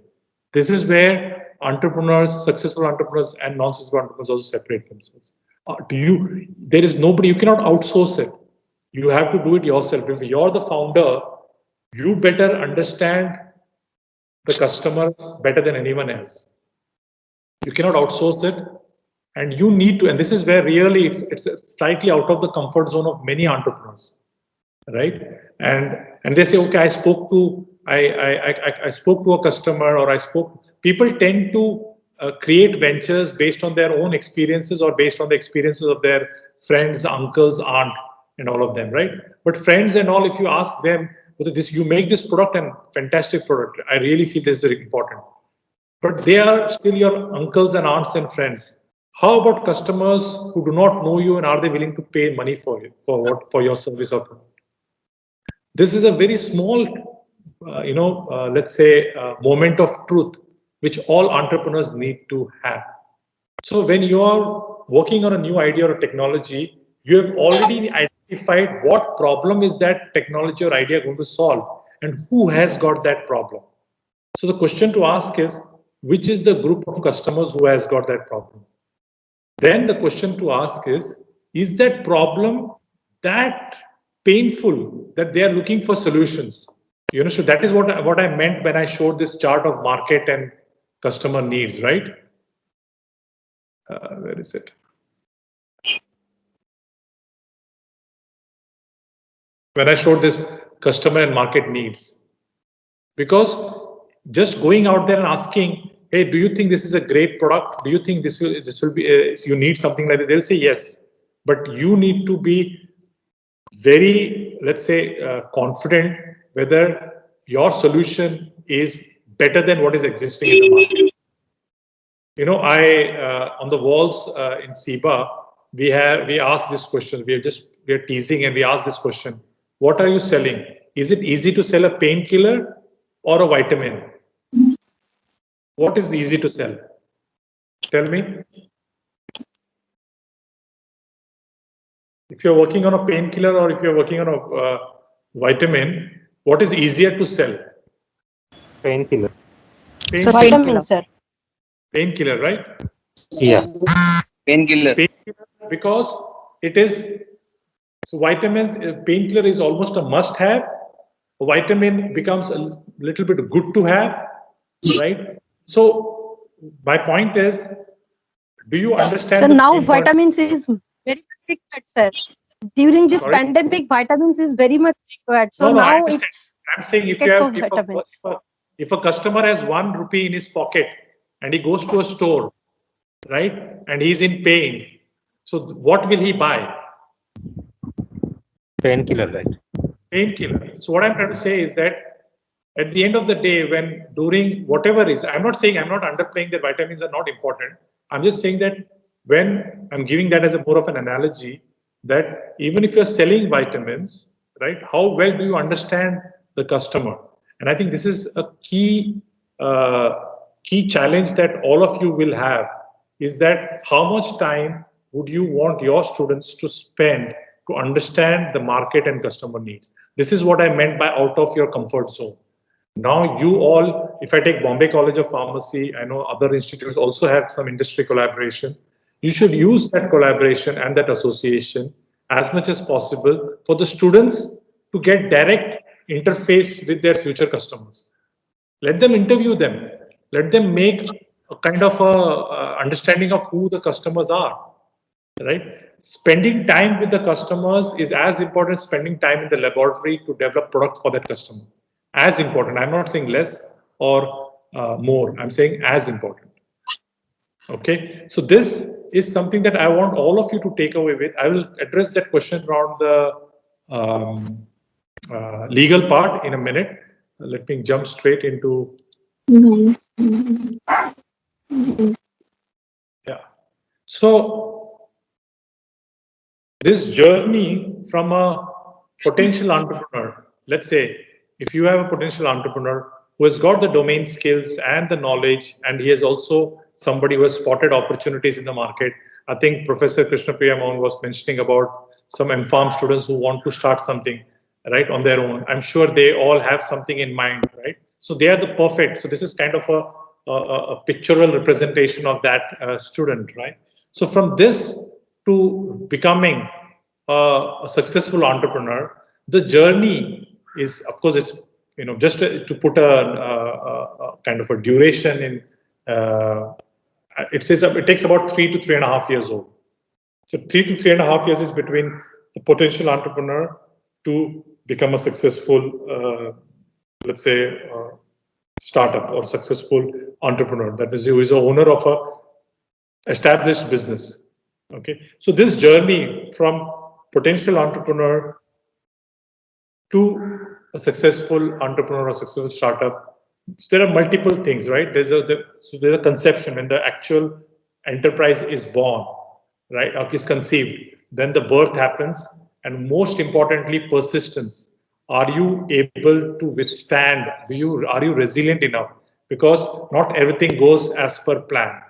This is where entrepreneurs, successful entrepreneurs and non-successful entrepreneurs also separate themselves. There is nobody, you cannot outsource it. You have to do it yourself. If you're the founder, you better understand the customer better than anyone else. You cannot outsource it, and you need to, and this is where really it's slightly out of the comfort zone of many entrepreneurs, right? And they say, okay, I spoke to a customer, or people tend to create ventures based on their own experiences or based on the experiences of their friends, uncles, aunt, and all of them, right? But friends and all, if you ask them, you make this product and fantastic product, I really feel this is very important. But they are still your uncles and aunts and friends. How about customers who do not know you, and are they willing to pay money for you, for your service or product? This is a very small, let's say, moment of truth, which all entrepreneurs need to have. So when you are working on a new idea or technology, you have already identified what problem is that technology or idea going to solve, and who has got that problem. So the question to ask is, which is the group of customers who has got that problem? Then the question to ask is that problem that painful that they are looking for solutions? So that is what I meant when I showed this chart of market and customer needs, right? Where is it? When I showed this customer and market needs, because just going out there and asking, hey, do you think this is a great product? Do you think this will be you need something like that? They'll say yes, but you need to be very, let's say, confident whether your solution is better than what is existing in the market. You know, on the walls in SIBA, we asked this question. We're teasing and we asked this question: what are you selling? Is it easy to sell a painkiller or a vitamin? What is easy to sell? Tell me. If you're working on a painkiller or if you're working on a vitamin, what is easier to sell? Painkiller. So vitamin, sir. Painkiller, right? Yeah. Painkiller. Because it is, so vitamins, painkiller is almost a must-have. A vitamin becomes a little bit good to have, right? So my point is, do you understand? So now vitamins is very much required, sir. During this pandemic, vitamins is very much required. So no, I now understand. it's I'm saying if a customer has 1 rupee in his pocket and he goes to a store, right, and he's in pain, so what will he buy? Painkiller, right? Painkiller. So what I'm trying to say is that at the end of the day, when during whatever is, I'm not saying, I'm not underplaying that vitamins are not important. I'm just saying that when I'm giving that as a more of an analogy, that even if you're selling vitamins, right, how well do you understand the customer? And I think this is a key challenge that all of you will have, is that how much time would you want your students to spend to understand the market and customer needs? This is what I meant by out of your comfort zone. Now you all, if I take Bombay College of Pharmacy, I know other institutes also have some industry collaboration. You should use that collaboration and that association as much as possible for the students to get direct interface with their future customers. Let them interview them. Let them make a kind of a understanding of who the customers are, right? Spending time with the customers is as important as spending time in the laboratory to develop product for that customer. As important. I'm not saying less or more. I'm saying as important. Okay. So this is something that I want all of you to take away with. I will address that question around the legal part in a minute. Let me jump straight into. Yeah. So this journey from a potential entrepreneur, let's say if you have a potential entrepreneur who has got the domain skills and the knowledge, and he is also somebody who has spotted opportunities in the market. I think Professor Krishna Priya Mohan was mentioning about some M-Pharm students who want to start something, right, on their own. I'm sure they all have something in mind, right? So they are the perfect. So this is kind of a pictorial representation of that student, right? So from this to becoming a successful entrepreneur, the journey is, of course, it's, you know, just to put a kind of a duration in. It says it takes about 3 to 3.5 years old. So 3 to 3.5 years is between the potential entrepreneur to become a successful, let's say, startup or successful entrepreneur. That is, who is the owner of a established business. Okay, so this journey from potential entrepreneur to a successful entrepreneur or successful startup, so there are multiple things, right? There's a conception when the actual enterprise is born, right, or is conceived. Then the birth happens, and most importantly, persistence. Are you able to withstand? Are you resilient enough? Because not everything goes as per plan,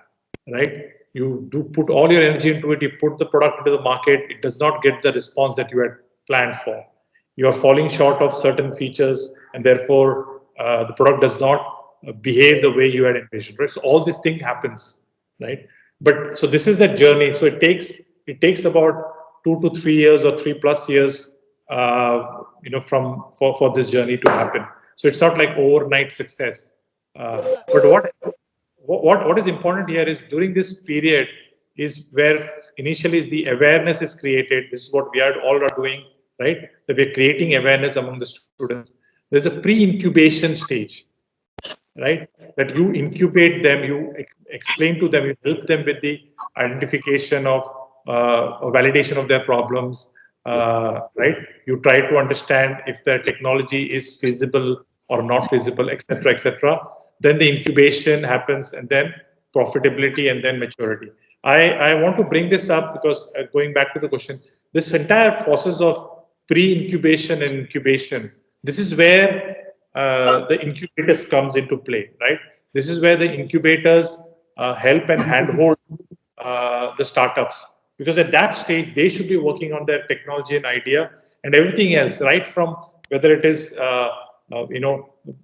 right? You do put all your energy into it, you put the product into the market, it does not get the response that you had planned for. You are falling short of certain features, and therefore the product does not behave the way you had envisioned, right? So all this thing happens, right? But so this is the journey. So it takes about 2 to 3 years or 3+ years, you know, for this journey to happen. So it's not like overnight success. But what is important here is during this period is where initially is the awareness is created. This is what we are all are doing, right? That we're creating awareness among the students. There's a pre-incubation stage, right? That you incubate them, you explain to them, you help them with the identification of validation of their problems, right? You try to understand if the technology is feasible or not feasible, etc., etc. Then the incubation happens, and then profitability, and then maturity. I want to bring this up because going back to the question, this entire process of pre-incubation and incubation, this is where the incubators comes into play, right? This is where the incubators help and handhold the startups, because at that stage they should be working on their technology and idea and everything else, right? From whether it is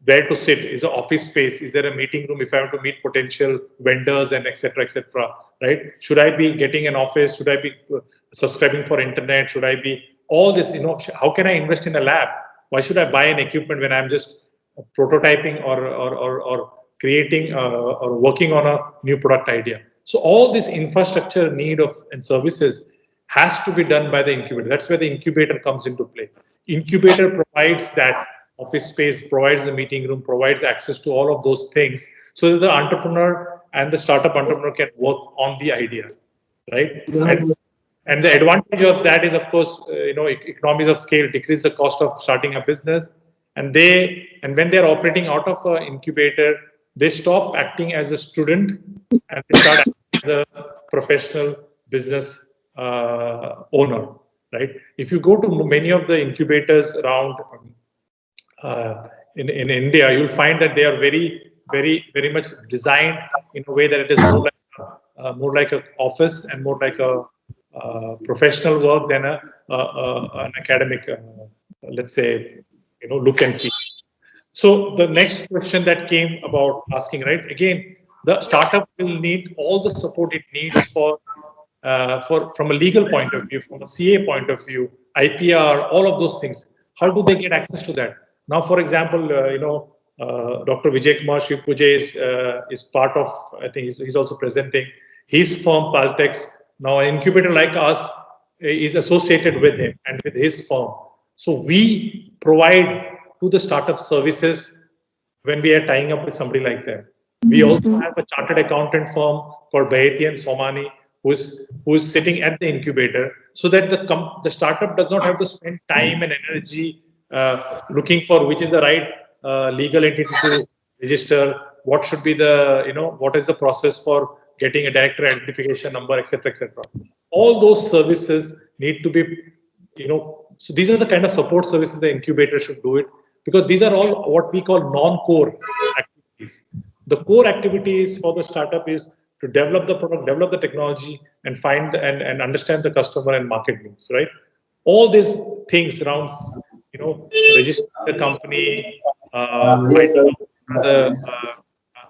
where to sit, is an office space, is there a meeting room if I want to meet potential vendors and etc., etc., right? Should I be getting an office? Should I be subscribing for internet? Should I be all this? How can I invest in a lab? Why should I buy an equipment when I'm just prototyping or creating or working on a new product idea? So all this infrastructure need of and services has to be done by the incubator. That's where the incubator comes into play. Incubator provides that office space, provides the meeting room, provides access to all of those things, so that the entrepreneur and the startup entrepreneur can work on the idea, right? And the advantage of that is, of course, economies of scale, decrease the cost of starting a business, and when they are operating out of an incubator, they stop acting as a student and they start acting as a professional business owner, right? If you go to many of the incubators around in India, you'll find that they are very, very, very much designed in a way that it is more like an office and more like a professional work than an academic, let's say, look and feel. So the next question that came about asking, right? Again, the startup will need all the support it needs for from a legal point of view, from a CA point of view, IPR, all of those things. How do they get access to that? Now, for example, Dr. Vijay Kumar Shivpuje is part of, I think he's also presenting his firm, Paltex. Now, an incubator like us is associated with him and with his firm. So we provide to the startup services when we are tying up with somebody like that. We also have a chartered accountant firm called Baheti and Somani, who's sitting at the incubator, so that the startup does not have to spend time and energy looking for which is the right legal entity to register, what should be what is the process for getting a director identification number, etc., etc. All those services need to be, so these are the kind of support services the incubator should do it, because these are all what we call non-core activities. The core activities for the startup is to develop the product, develop the technology, and find and understand the customer and market needs, right? All these things around, register the company, finding out the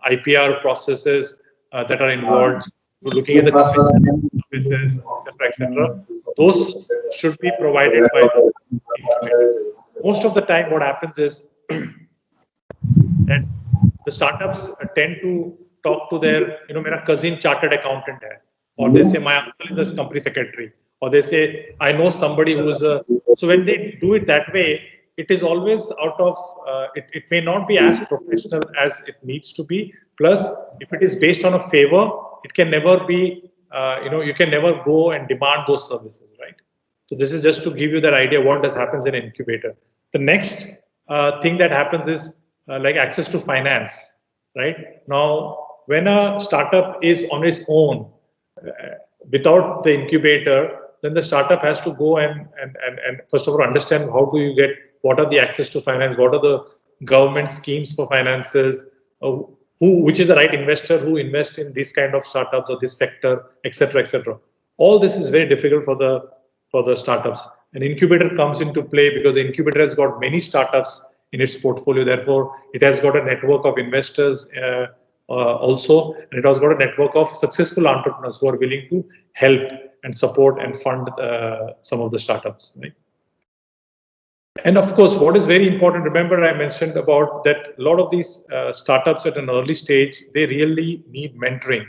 IPR processes that are involved, looking at the services, etc., etc. Those should be provided by the incubator. Most of the time, what happens is that the startups tend to talk to their, मेरा cousin chartered accountant है, or they say my uncle is a company secretary, or they say I know somebody who is a. So when they do it that way, it is always out of. It may not be as professional as it needs to be. Plus, if it is based on a favor, it can never be. You can never go and demand those services, right? So this is just to give you that idea what does happens in an incubator. The next thing that happens is like access to finance, right? Now, when a startup is on its own, without the incubator, then the startup has to go and first of all understand how do you get, what are the access to finance, what are the government schemes for finances, which is the right investor who invests in this kind of startups or this sector, etc., etc. All this is very difficult for the startups. An incubator comes into play because the incubator has got many startups in its portfolio. Therefore, it has got a network of investors also, and it has got a network of successful entrepreneurs who are willing to help and support and fund some of the startups. Right? And of course, what is very important, remember I mentioned about that a lot of these startups at an early stage, they really need mentoring.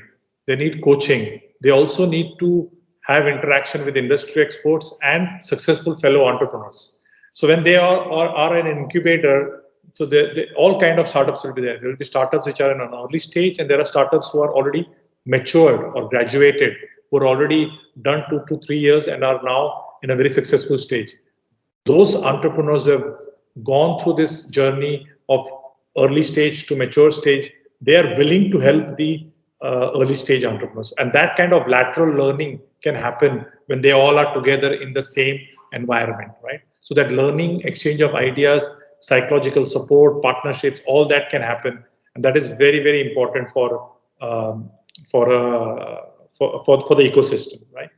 They need coaching. They also need to have interaction with industry experts and successful fellow entrepreneurs. So when they are an incubator, so all kind of startups will be there. There will be startups which are in an early stage, and there are startups who are already matured or graduated, who are already done 2 to 3 years and are now in a very successful stage. Those entrepreneurs who have gone through this journey of early stage to mature stage, they are willing to help the early stage entrepreneurs. And that kind of lateral learning can happen when they all are together in the same environment, right? So that learning, exchange of ideas, psychological support, partnerships, all that can happen. And that is very, very important um, for, uh, for the ecosystem, right?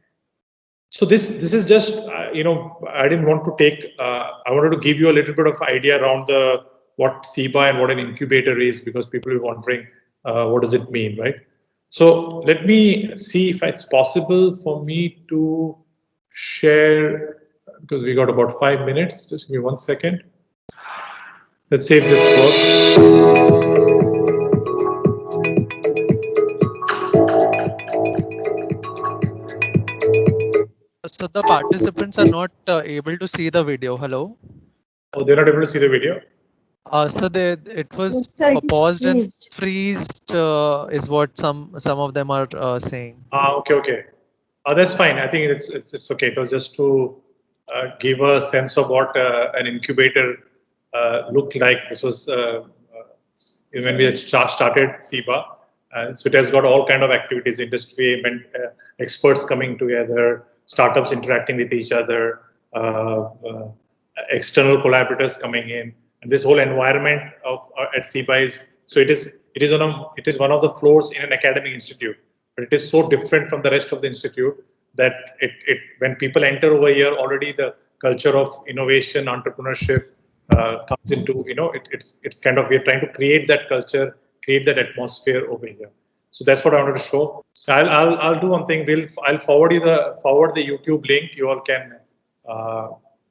So this is just I didn't want to take I wanted to give you a little bit of idea around the what SIBA and what an incubator is, because people are wondering what does it mean, right? So let me see if it's possible for me to share, because we got about 5 minutes. Just give me 1 second. Let's see if this works. So the participants are not able to see the video. Hello. Oh, they're not able to see the video. So it was Yes, sir, it is paused and freezed. freezed is what some of them are saying. Okay, okay. That's fine. I think it's okay. It was just to give a sense of what an incubator looked like. This was when we had started SIBA. So it has got all kind of activities, industry, experts coming together, startups interacting with each other, external collaborators coming in, and this whole environment of at SIBA is so it is one of the floors in an academic institute, but it is so different from the rest of the institute that when people enter over here, already the culture of innovation, entrepreneurship comes into it's kind of we're trying to create that culture, create that atmosphere over here. So that's what I wanted to show. I'll do one thing. I'll forward the YouTube link. You all can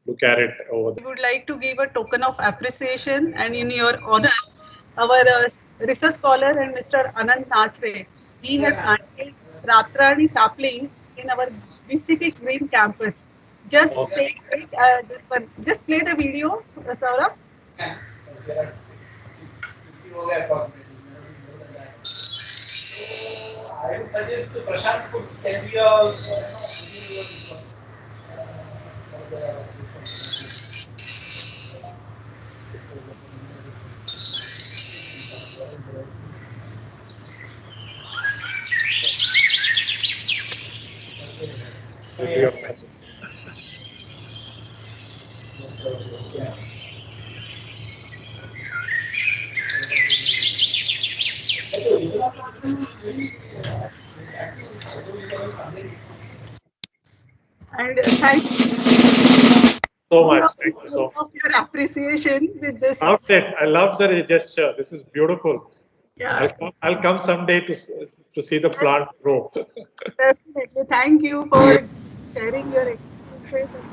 look at it over there. I would like to give a token of appreciation and in your honor, our research scholar and Mr. Anand Nasre, he had planted Ratrani sapling in our BCP Green campus. Just Okay. take it, this one. Just play the video, Saurabh. And thank you so much. So Full much. of, Thank you full so much. of your appreciation with this. Loved it. I love the gesture. This is beautiful. Yeah, I'll come someday to see the plant grow. definitely. Thank you for sharing your experiences and